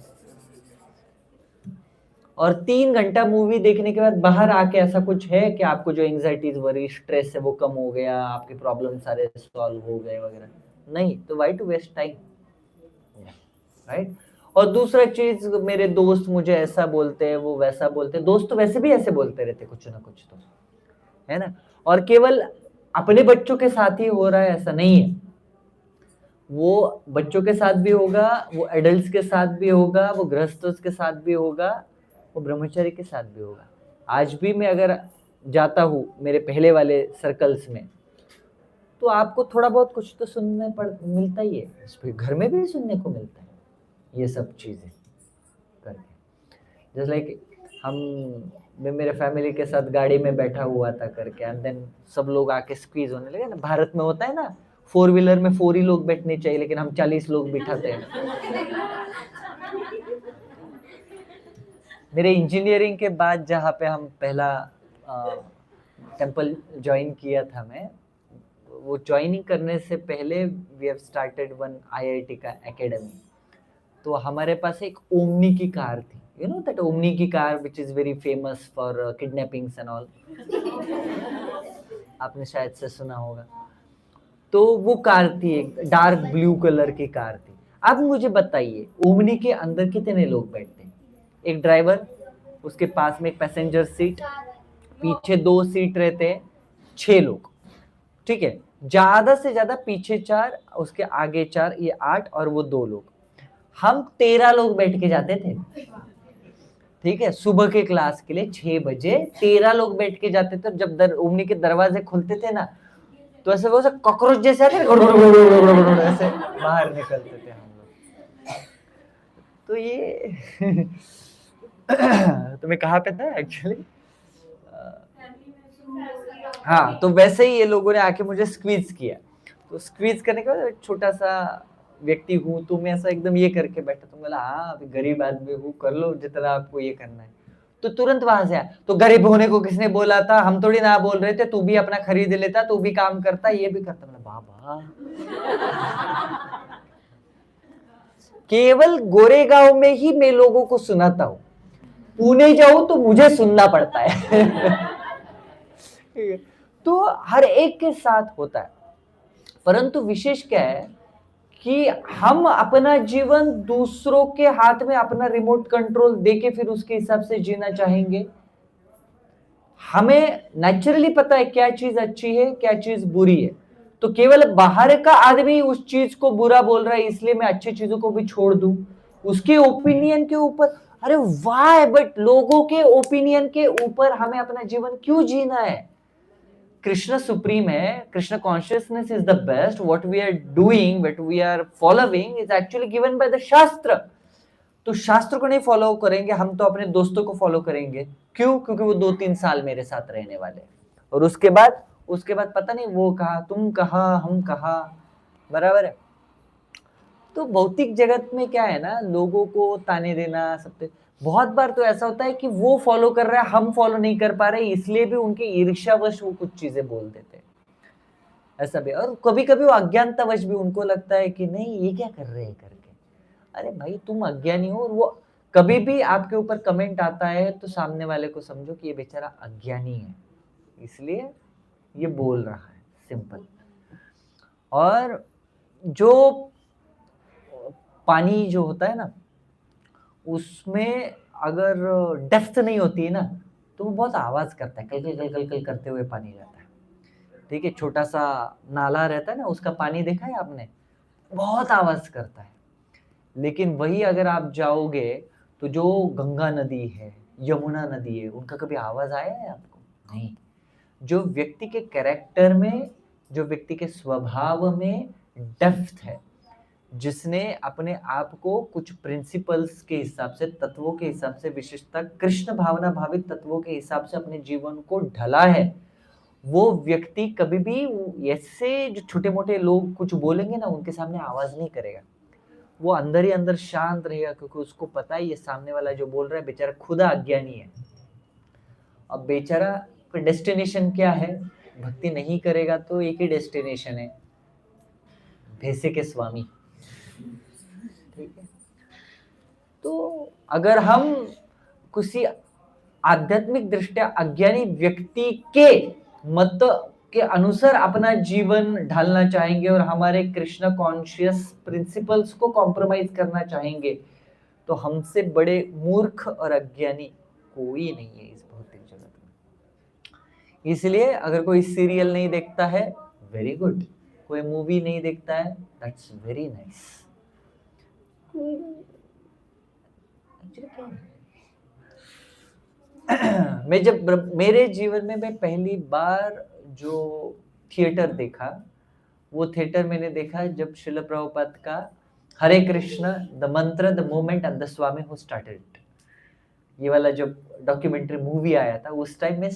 और 3 घंटा मूवी देखने के बाद बाहर आके ऐसा कुछ है कि आपको जो एंजाइटीज वरी स्ट्रेस है वो कम हो गया, आपके प्रॉब्लम सारे सॉल्व हो गए वगैरह? नहीं, तो why to waste time, right? और दूसरा चीज, मेरे दोस्त मुझे ऐसा बोलते हैं, वो वैसा बोलते हैं, दोस्त तो वैसे भी ऐसे बोलते रहते कुछ ना कुछ, तो है ना। और केवल अपने बच्चों के साथ ही हो रहा है ऐसा नहीं है, वो बच्चों के साथ भी होगा, वो एडल्ट्स के साथ भी होगा, वो गृहस्थों के साथ भी होगा, वो ब्रह्मचारी के साथ भी होगा। आज भी मैं अगर जाता हूँ मेरे पहले वाले सर्कल्स में, तो आपको थोड़ा बहुत कुछ तो सुनने मिलता ही है, घर में भी सुनने को मिलता है ये सब चीजें करके। जैसे लाइक मैं मेरे फैमिली के साथ गाड़ी में बैठा हुआ था करके, एंड देन सब लोग आके स्क्वीज होने लगे ना। भारत में होता है ना, 4 व्हीलर में 4 ही लोग बैठने चाहिए, लेकिन हम 40 लोग बिठाते हैं। मेरे इंजीनियरिंग के बाद जहाँ पे हम पहला टेम्पल ज्वाइन किया था, मैं वो ज्वाइनिंग करने से पहले we have started one IIT का एकेडमी। तो हमारे पास एक ओमनी की कार थी, यू नो दैट ओमनी की car which is very famous for kidnappings and all, आपने शायद से सुना होगा। तो वो कार थी, एक डार्क ब्लू कलर की कार थी। अब मुझे बताइए, ओमनी के अंदर कितने लोग बैठते हैं? एक ड्राइवर, उसके पास में एक पैसेंजर सीट, पीछे 2 सीट रहते हैं, 6 लोग। ठीक है, ज्यादा से ज्यादा पीछे 4, उसके आगे 4, ये 8, और वो 2 लोग। हम 13 लोग बैठ के जाते थे। ठीक है, सुबह के क्लास के लिए 6 बजे 13 लोग बैठ के जाते थे। जब ओमनी के दरवाजे खुलते थे ना, तो ऐसे वो कॉकरोच जैसे आते ऐसे बाहर निकलते थे हम लोग। तो ये तो मैं कहाँ पे था एक्चुअली? हाँ, तो वैसे ही ये लोगों ने आके मुझे स्क्वीज किया। तो स्क्वीज करने के बाद छोटा सा व्यक्ति हूँ, तो मैं ऐसा एकदम ये करके बैठा, तो बोला हाँ अभी गरीब आदमी हूँ, कर लो जितना आपको ये करना है। तो तुरंत वहां से आया, तो गरीब होने को किसने बोला था? हम थोड़ी ना बोल रहे थे, तू भी अपना खरीद लेता, तू भी काम करता, ये भी करता। मतलब बाबा, केवल गोरेगांव में ही मैं लोगों को सुनाता हूँ, पुणे जाऊं तो मुझे सुनना पड़ता है। तो हर एक के साथ होता है, परंतु विशेष क्या है कि हम अपना जीवन दूसरों के हाथ में अपना रिमोट कंट्रोल देके फिर उसके हिसाब से जीना चाहेंगे। हमें नेचुरली पता है क्या चीज अच्छी है, क्या चीज बुरी है। तो केवल बाहर का आदमी उस चीज को बुरा बोल रहा है, इसलिए मैं अच्छी चीजों को भी छोड़ दूं उसके ओपिनियन के ऊपर। अरे वाह, बट लोगों के ओपिनियन के ऊपर हमें अपना जीवन क्यों जीना है? कृष्ण सुप्रीम है, Krishna consciousness is the best, what we are doing, what we are following is actually given by the shastra. तो शास्त्र को नहीं फॉलो करेंगे हम, तो अपने दोस्तों को फॉलो करेंगे। क्यों? क्योंकि वो 2-3 साल मेरे साथ रहने वाले, और उसके बाद पता नहीं वो कहा, तुम कहा, हम कहा, बराबर है। तो भौतिक जगत में क्या है ना, लोगों को ताने देना सब, बहुत बार तो ऐसा होता है कि वो फॉलो कर रहा है, हम फॉलो नहीं कर पा रहे, इसलिए भी उनके ईर्ष्यावश वो कुछ चीजें बोल देते हैं, ऐसा भी। और कभी कभी वो अज्ञानतावश भी उनको लगता है कि नहीं ये क्या कर रहे हैं करके, अरे भाई तुम अज्ञानी हो, और वो कभी भी आपके ऊपर कमेंट आता है तो सामने वाले को समझो कि ये बेचारा अज्ञानी है, इसलिए ये बोल रहा है, सिंपल। और जो पानी जो होता है ना, उसमें अगर डेप्थ नहीं होती है ना, तो वो बहुत आवाज करता है, कल कल कल कल कल करते हुए पानी जाता है। ठीक है, छोटा सा नाला रहता है ना, उसका पानी देखा है आपने, बहुत आवाज करता है। लेकिन वही अगर आप जाओगे तो जो गंगा नदी है, यमुना नदी है, उनका कभी आवाज आया है आपको? नहीं। जो व्यक्ति के कैरेक्टर में, जो व्यक्ति के स्वभाव में डेप्थ है, जिसने अपने आप को कुछ प्रिंसिपल्स के हिसाब से, तत्वों के हिसाब से, विशेषता कृष्ण भावना भावित तत्वों के हिसाब से अपने जीवन को ढला है, वो व्यक्ति कभी भी ऐसे जो छोटे मोटे लोग कुछ बोलेंगे ना, उनके सामने आवाज नहीं करेगा। वो अंदर ही अंदर शांत रहेगा, क्योंकि उसको पता है ये सामने वाला जो बोल रहा है बेचारा खुदा अज्ञानी है। अब बेचारा का डेस्टिनेशन क्या है? भक्ति नहीं करेगा तो एक ही डेस्टिनेशन है, भैसे के स्वामी। ठीक है, तो अगर हम किसी आध्यात्मिक दृष्टया अज्ञानी व्यक्ति के मत के अनुसार अपना जीवन ढालना चाहेंगे और हमारे कृष्ण कॉन्शियस प्रिंसिपल्स को कॉम्प्रोमाइज करना चाहेंगे, तो हमसे बड़े मूर्ख और अज्ञानी कोई नहीं है इस भौतिक जगत में। इसलिए अगर कोई सीरियल नहीं देखता है, वेरी गुड। कोई मूवी नहीं देखता है, दैट्स वेरी नाइस। मैं जब मेरे जीवन में मैं पहली बार जो थिएटर देखा, वो थिएटर मैंने देखा जब श्रील प्रभुपाद का हरे कृष्ण द मंत्र the moment and the Swami who started, ये वाला जब डॉक्यूमेंट्री मूवी आया था, उस टाइम में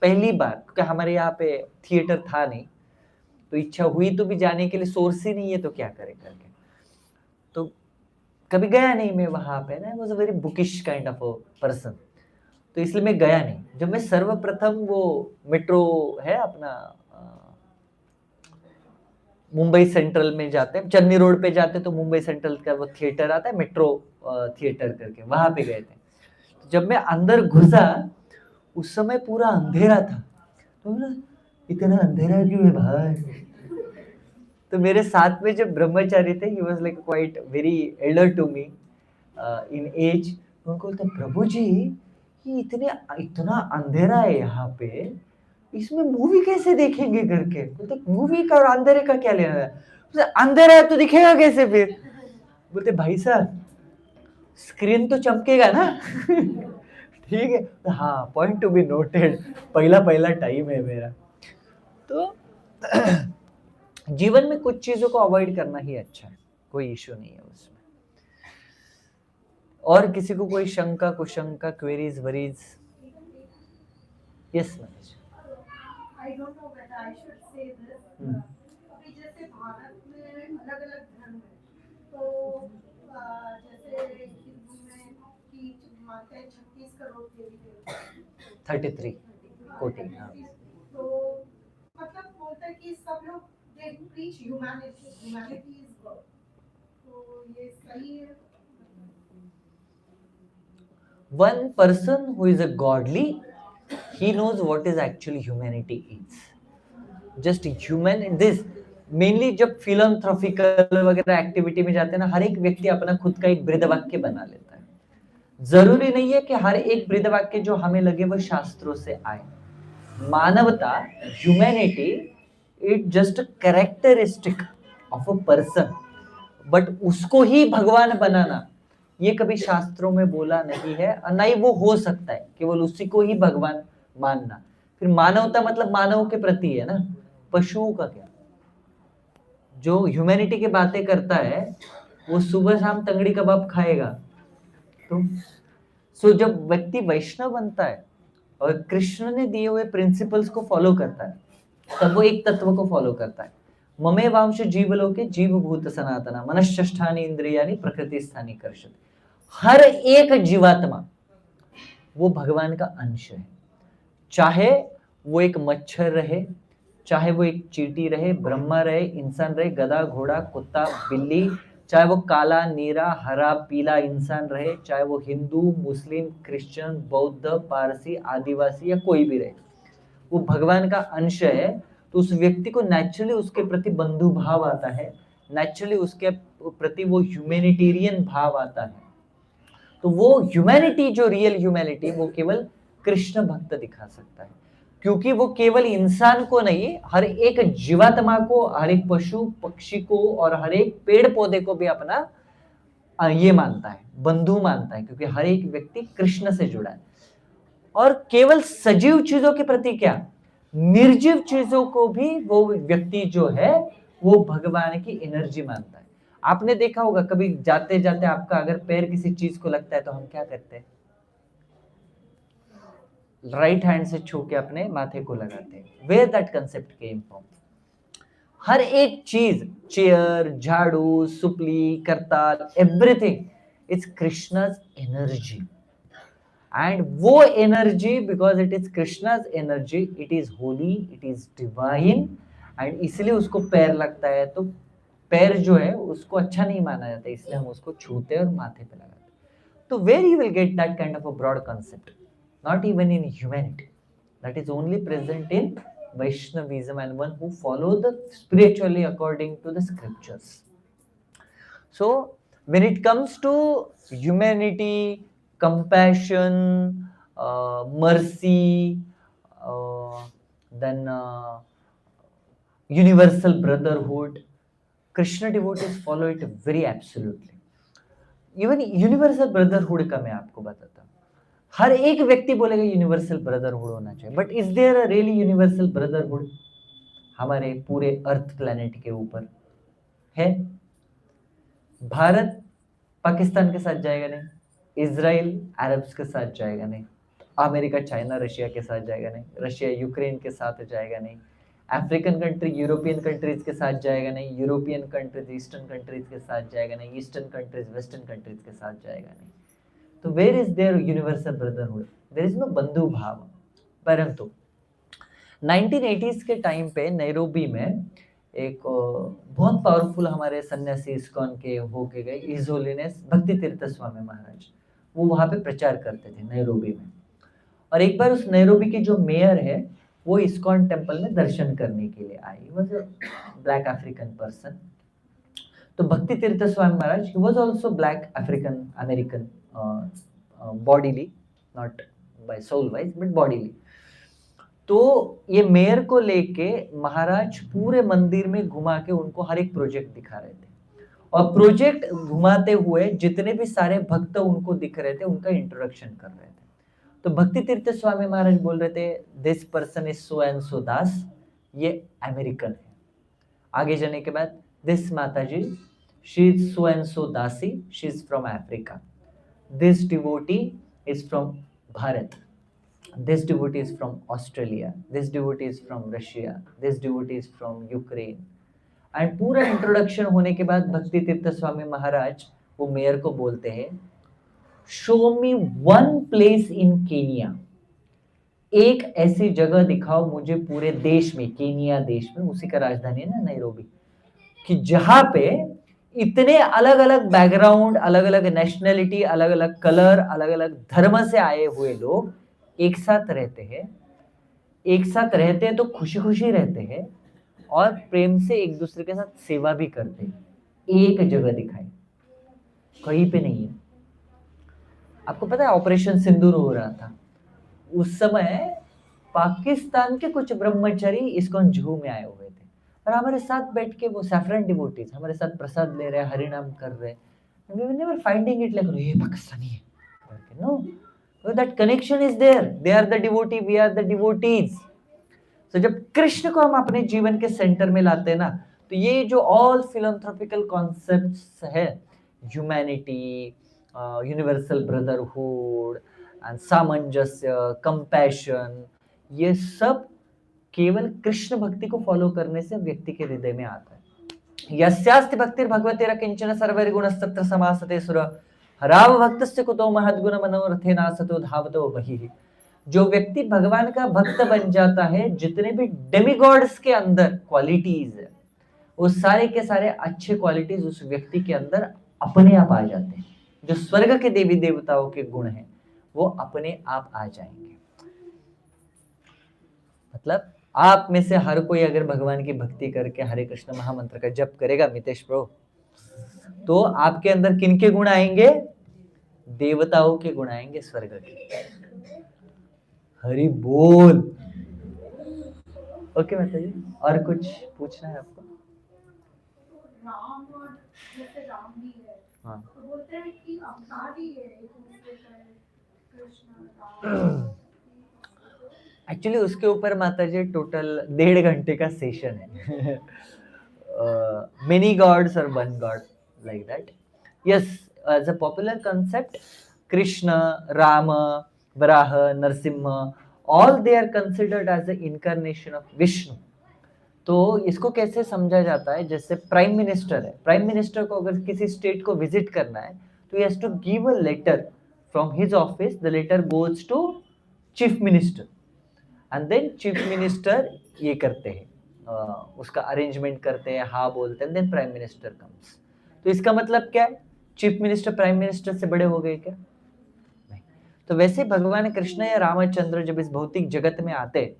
पहली बार, क्योंकि हमारे यहाँ पे थिएटर था नहीं, तो इच्छा हुई तो भी जाने के लिए, सोर्स ही नहीं है तो क्या करें करके, तो कभी गया नहीं मैं वहां पे ना। Was a very bookish kind of a person, तो इसलिए मैं गया नहीं। जब मैं सर्वप्रथम वो मेट्रो है अपना मुंबई सेंट्रल में जाते हैं, चन्नी रोड पे जाते तो मुंबई सेंट्रल का वो थिएटर आता है, मेट्रो थिएटर करके, वहां पे गए थे। जब मैं अंदर घुसा उस समय पूरा अंधेरा था, तो ना इतना अंधेरा क्यों है भाई? तो मेरे साथ में जो ब्रह्मचारी थे, he was like quite very elder to me in age. उनको बोलते प्रभु जी ये इतना अंधेरा है यहाँ पे, इसमें मूवी कैसे देखेंगे करके। बोलते मूवी का और अंधेरे का क्या लेना है? बोलते अंधेरा है तो दिखेगा कैसे फिर? बोलते भाई साहब स्क्रीन तो चमकेगा ना। ठीक है, हाँ, पॉइंट टू बी नोटेड। पहला टाइम है मेरा। तो जीवन में कुछ चीजों को अवॉइड करना ही अच्छा है, कोई इश्यू नहीं है उसमें। और किसी को कोई शंका कुशंका, queries worries? Yes Manoj. I don't know whether I should say this. अभी जैसे भारत में अलग अलग धर्म है, तो जैसे हिंदू में कि मानते हैं 36 करोड़ देवी देवता, 33 कोटि। हाँ, तो मतलब बोलते हैं कि सब लोग they preach humanity, humanity is God, तो ये सही है? one person who is a godly, he knows what is actually humanity is. Just human this mainly जब फिलोंथ्रोपिकल वगैरह एक्टिविटी में जाते हैं ना, हर एक व्यक्ति अपना खुद का एक बृहद वाक्य बना लेता है। जरूरी नहीं है कि हर एक बृहद वाक्य जो हमें लगे वो शास्त्रों से आए। मानवता, humanity, it just characteristic of a person, but उसको ही भगवान बनाना ये कभी शास्त्रों में बोला नहीं है, और ना ही वो हो सकता है, केवल उसी को ही भगवान मानना। फिर मानवता मतलब मानव के प्रति है ना, पशुओं का क्या? जो ह्यूमैनिटी की बातें करता है वो सुबह शाम तंगड़ी कबाब खाएगा। तो सो जब व्यक्ति वैष्णव बनता है और कृष्ण ने दिए हुए प्रिंसिपल्स को फॉलो करता है, तब वो एक तत्व को फॉलो करता है। ममे वांश जीवलोके जीवभूत सनातना मनश्चष्ठानि इंद्रियानि प्रकृति स्थानी कर्षति। हर एक जीवात्मा वो भगवान का अंश है, चाहे वो एक मच्छर रहे, चाहे वो एक चींटी रहे, ब्रह्मा रहे, इंसान रहे, गधा, घोड़ा, कुत्ता, बिल्ली, चाहे वो काला, नीला, हरा, पीला इंसान रहे, चाहे वो हिंदू, मुस्लिम, क्रिश्चियन, बौद्ध, पारसी, आदिवासी या कोई भी रहे, वो भगवान का अंश है, तो उस व्यक्ति को नेचुरली उसके प्रति बंधु भाव आता है, नेचुरली उसके प्रति वो ह्यूमैनिटेरियन भाव आता है। तो वो ह्यूमैनिटी, जो रियल ह्यूमैनिटी, वो केवल कृष्ण भक्त दिखा सकता है, क्योंकि वो केवल इंसान को नहीं, हर एक जीवात्मा को, हर एक पशु पक्षी को और हर एक पेड़ पौधे को भी अपना ये मानता है, बंधु मानता है, क्योंकि हर एक व्यक्ति कृष्ण से जुड़ा है। और केवल सजीव चीजों के प्रति क्या, निर्जीव चीजों को भी वो व्यक्ति जो है वो भगवान की एनर्जी मानता है। आपने देखा होगा कभी जाते जाते आपका अगर पैर किसी चीज को लगता है तो हम क्या करते हैं, राइट हैंड से छू के अपने माथे को लगाते हैं। Where that concept came from? हर एक चीज, चेयर, झाड़ू, सुपली, करताल, everything is Krishna's energy. And वो energy, because it is Krishna's energy, it is holy, it is divine, and इसलिए उसको पैर लगता है। तो पैर जो है उसको अच्छा नहीं माना जाता, इसलिए हम उसको छूते और माथे पे लगाते हैं। तो where you will get that kind of a broad concept? Not even in humanity. That is only present in Vaishnavism and one who follow the spiritually according to the scriptures. So when it comes to humanity, compassion, mercy, then universal brotherhood, Krishna devotees follow it very absolutely. Even universal brotherhood का मैं आपको बताता हूँ। हर एक व्यक्ति बोलेगा universal brotherhood होना चाहिए, but is there a really universal brotherhood हमारे पूरे अर्थ प्लैनेट के ऊपर? है? भारत पाकिस्तान के साथ जाएगा नहीं, इजराइल अरब्स के साथ जाएगा नहीं, अमेरिका चाइना रशिया के साथ जाएगा नहीं, रशिया यूक्रेन के साथ जाएगा नहीं, अफ्रीकन कंट्री यूरोपियन कंट्रीज के साथ जाएगा नहीं, यूरोपियन कंट्रीज ईस्टर्न कंट्रीज के साथ जाएगा नहीं, ईस्टर्न कंट्रीज वेस्टर्न कंट्रीज के साथ जाएगा नहीं। तो where is there universal brotherhood? There is no bandhu bhav. परंतु 1980s के टाइम पे नैरोबी में एक बहुत पावरफुल हमारे सन्यासी इस्कॉन के होके गए हिज होलीनेस भक्ति तीर्थ स्वामी महाराज, वो वहाँ पे प्रचार करते थे नैरोबी में। और एक बार उस नैरोबी की जो मेयर है वो इस्कॉन टेम्पल में दर्शन करने के लिए आई, was a black African person. तो Bhakti Tirtha Swami Maharaj, he was also black African American bodily, not by soul wise but bodily। तो ये मेयर को लेके महाराज पूरे मंदिर में घुमा के उनको हर एक प्रोजेक्ट दिखा रहे थे, और प्रोजेक्ट घुमाते हुए जितने भी सारे भक्त उनको दिख रहे थे उनका इंट्रोडक्शन कर रहे थे। तो भक्ति तीर्थ स्वामी महाराज बोल रहे थे this person is so and so Das, ये अमेरिकन है। आगे जाने के बाद this Mata ji, she is so and so Dasi, she is from Africa. This devotee is from Bharat. This devotee is from Australia. This devotee is from Russia. This devotee is from Ukraine. And पूरा introduction होने के बाद भक्ति तीर्थ स्वामी महाराज वो mayor को बोलते हैं, show me one place in Kenya, एक ऐसी जगह दिखाओ मुझे पूरे देश में, केनिया देश में, उसी का राजधानी है ना नैरोबी, कि जहां पे इतने अलग अलग बैकग्राउंड, अलग अलग नेशनैलिटी, अलग अलग कलर, अलग अलग धर्म से आए हुए लोग एक साथ रहते हैं। एक साथ रहते हैं तो खुशी खुशी रहते हैं और प्रेम से एक दूसरे के साथ सेवा भी करते हैं। एक जगह दिखाई, कहीं पे नहीं है। आपको पता है ऑपरेशन सिंदूर हो रहा था उस समय, पाकिस्तान के कुछ ब्रह्मचारी इस्कॉन जू में आए हुए थे और हमारे साथ बैठ के वो सैफरन डिवोटीज हमारे साथ प्रसाद ले रहे हैं, हरिनाम कर रहे हैं। We were never finding it like ये पाकिस्तानी है, no, so that connection is there, they are the devotee, we are the devotees। so जब कृष्ण को हम अपने जीवन के सेंटर में लाते हैं ना, तो ये जो ऑल फिलैंथ्रोपिकल कॉन्सेप्ट्स है, ह्यूमैनिटी, यूनिवर्सल ब्रदरहुड एंड सामंजस्य, कंपैशन, ये सब केवल कृष्ण भक्ति को फॉलो करने से व्यक्ति के हृदय में आता है। यस्यास्ति भक्तिर् भगवतेर किंचन सर्वैर्गुणस्तत्र समासते सुर हराव भक्तस्य कुतो महद्गुण मनोरथेनासतो धावतो बहिः। जो व्यक्ति भगवान का भक्त बन जाता है, जितने भी डेमिगॉड्स के अंदर क्वालिटीज है वो सारे के सारे अच्छे क्वालिटीज उस व्यक्ति के अंदर अपने आप आ जाते हैं। जो स्वर्ग के देवी देवताओं के गुण हैं वो अपने आप आ जाएंगे। मतलब आप में से हर कोई अगर भगवान की भक्ति करके हरे कृष्ण महामंत्र का जप करेगा मितेश ब्रो, तो आपके अंदर किनके गुण आएंगे? देवताओं के गुण आएंगे, स्वर्ग के। हरि बोल। ओके माता जी, और कुछ पूछना है आपको? राम और जैसे राम भी है, हाँ। तो बोलते हैं कि अवतार ही है एक दूसरे का, कृष्ण राम। एक्चुअली उसके ऊपर माता जी टोटल 1.5 घंटे का सेशन है। मेनी गॉड्स और one god, like that. Yes, as a popular concept, Krishna, Ram, Varaha, Narasimha, all they are considered as a incarnation of Vishnu. तो इसको कैसे समझा जाता है? जैसे प्राइम मिनिस्टर है, प्राइम मिनिस्टर को अगर किसी स्टेट को विजिट करना है तो he has to give a letter from his office, the letter goes to chief minister and then chief minister ये करते हैं, उसका अरेंजमेंट करते हैं, हाँ बोलते हैं, देन प्राइम मिनिस्टर कम्स। तो इसका मतलब क्या है? चीफ मिनिस्टर प्राइम मिनिस्टर से बड़े हो गए क्या? नहीं। तो वैसे भगवान कृष्ण या रामचंद्र जब इस भौतिक जगत में आते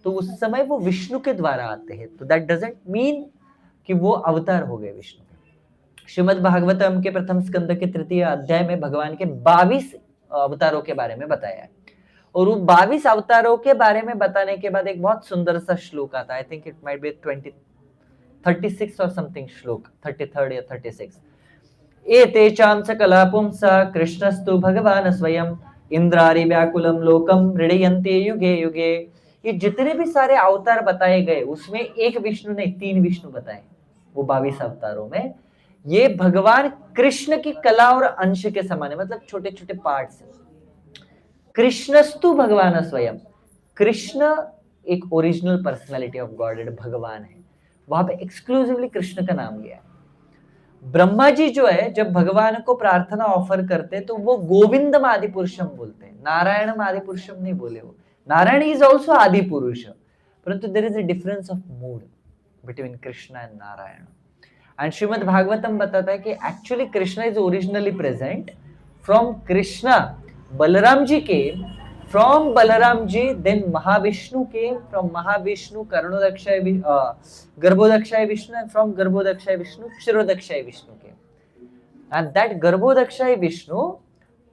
तो उस समय वो विष्णु के द्वारा आते हैं, तो दैट डजंट मीन कि वो अवतार हो गए विष्णु के। श्रीमद् भागवतम के प्रथम स्कंद के 3य अध्याय में भगवान के 22 अवतारों के बारे में बताया है, और वो 22 अवतारों के बारे में बताने के बाद एक बहुत सुंदर सा श्लोक आता है। I think it might be 36 और समथिंग श्लोक, 33rd या 36। एतेषां सकला पुंसा कृष्णस्तु भगवान स्वयं इंद्रारि व्याकुलम लोकम हृदयन्ते युगे युगे। ये जितने भी सारे अवतार बताए गए उसमें एक विष्णु नहीं, 3 विष्णु बताए वो 22 अवतारों में। ये भगवान कृष्ण की कला और अंश के समान है, मतलब छोटे छोटे पार्ट्स। कृष्णस्तु भगवान स्वयं, कृष्ण एक ओरिजिनल पर्सनालिटी ऑफ गॉड भगवान है, वहां पे एक्सक्लूसिवली कृष्ण का नाम लिया है। ब्रह्मा जी जो है जब भगवान को प्रार्थना ऑफर करते तो वो गोविंदम आदि पुरुषम बोलते हैं, नारायणम आदि पुरुषम नहीं बोले। वो नारायण इज ऑल्सो आदि पुरुष, परंतु there is a difference of mood between Krishna and Narayan. And Srimad Bhagavatam बताता है कि actually Krishna is originally present. From Krishna Balaram ji के, फ्रॉम बलराम जी देन महाविष्णु के, from Mahavishnu Karanodakashayi Garbhodakashayi Vishnu, and from Garbhodakashayi Vishnu Kshirodakashayi Vishnu के। And that Garbhodakashayi Vishnu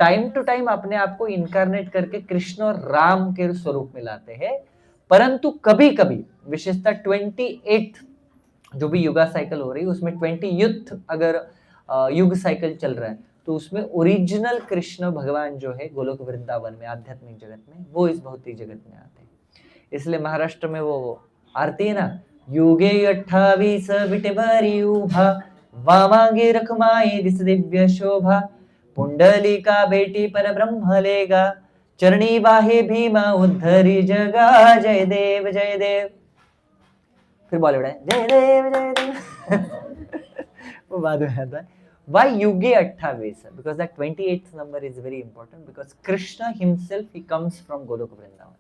time to time अपने आप को इनकारनेट करके कृष्ण और राम के स्वरूप में लाते हैं, परंतु कभी कभी विशेषता 28 जो भी युगा साइकिल हो रही है उसमें 20th अगर युग साइकिल चल रहा है तो उसमें ओरिजिनल कृष्ण भगवान जो है गोलोक वृंदावन में आध्यात्मिक जगत में, वो इस भौतिक जगत में आते हैं। इसलिए महाराष्ट्र में वो आरती है ना, युगे 28 विटेवरी उभा, वामांगे रखमाए दिस दिव्य शोभा, पुंडलिका बेटी पर ब्रह्म लेगा, चरणी बाहे भीमा उद्धरी जगा, जय देव जय देव। फिर बॉलीवुड है जय देव जय देव। वो बाद में आता है। Why युगे 28? Because that 28th number is very important because Krishna himself he comes from Golok Vrindavan।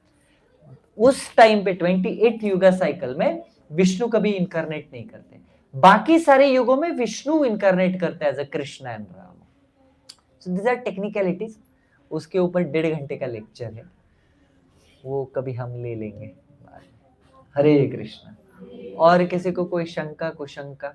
उस टाइम पे 28th युगा साइकिल में विष्णु कभी इनकारनेट नहीं करते, बाकी सारे युगों में विष्णु इनकारनेट करते हैं as a Krishna and Ram. So this are technicalities, उसके ऊपर 1.5 घंटे का लेक्चर है, वो कभी हम ले लेंगे। हरे कृष्ण। और किसी को कोई शंका कुशंका?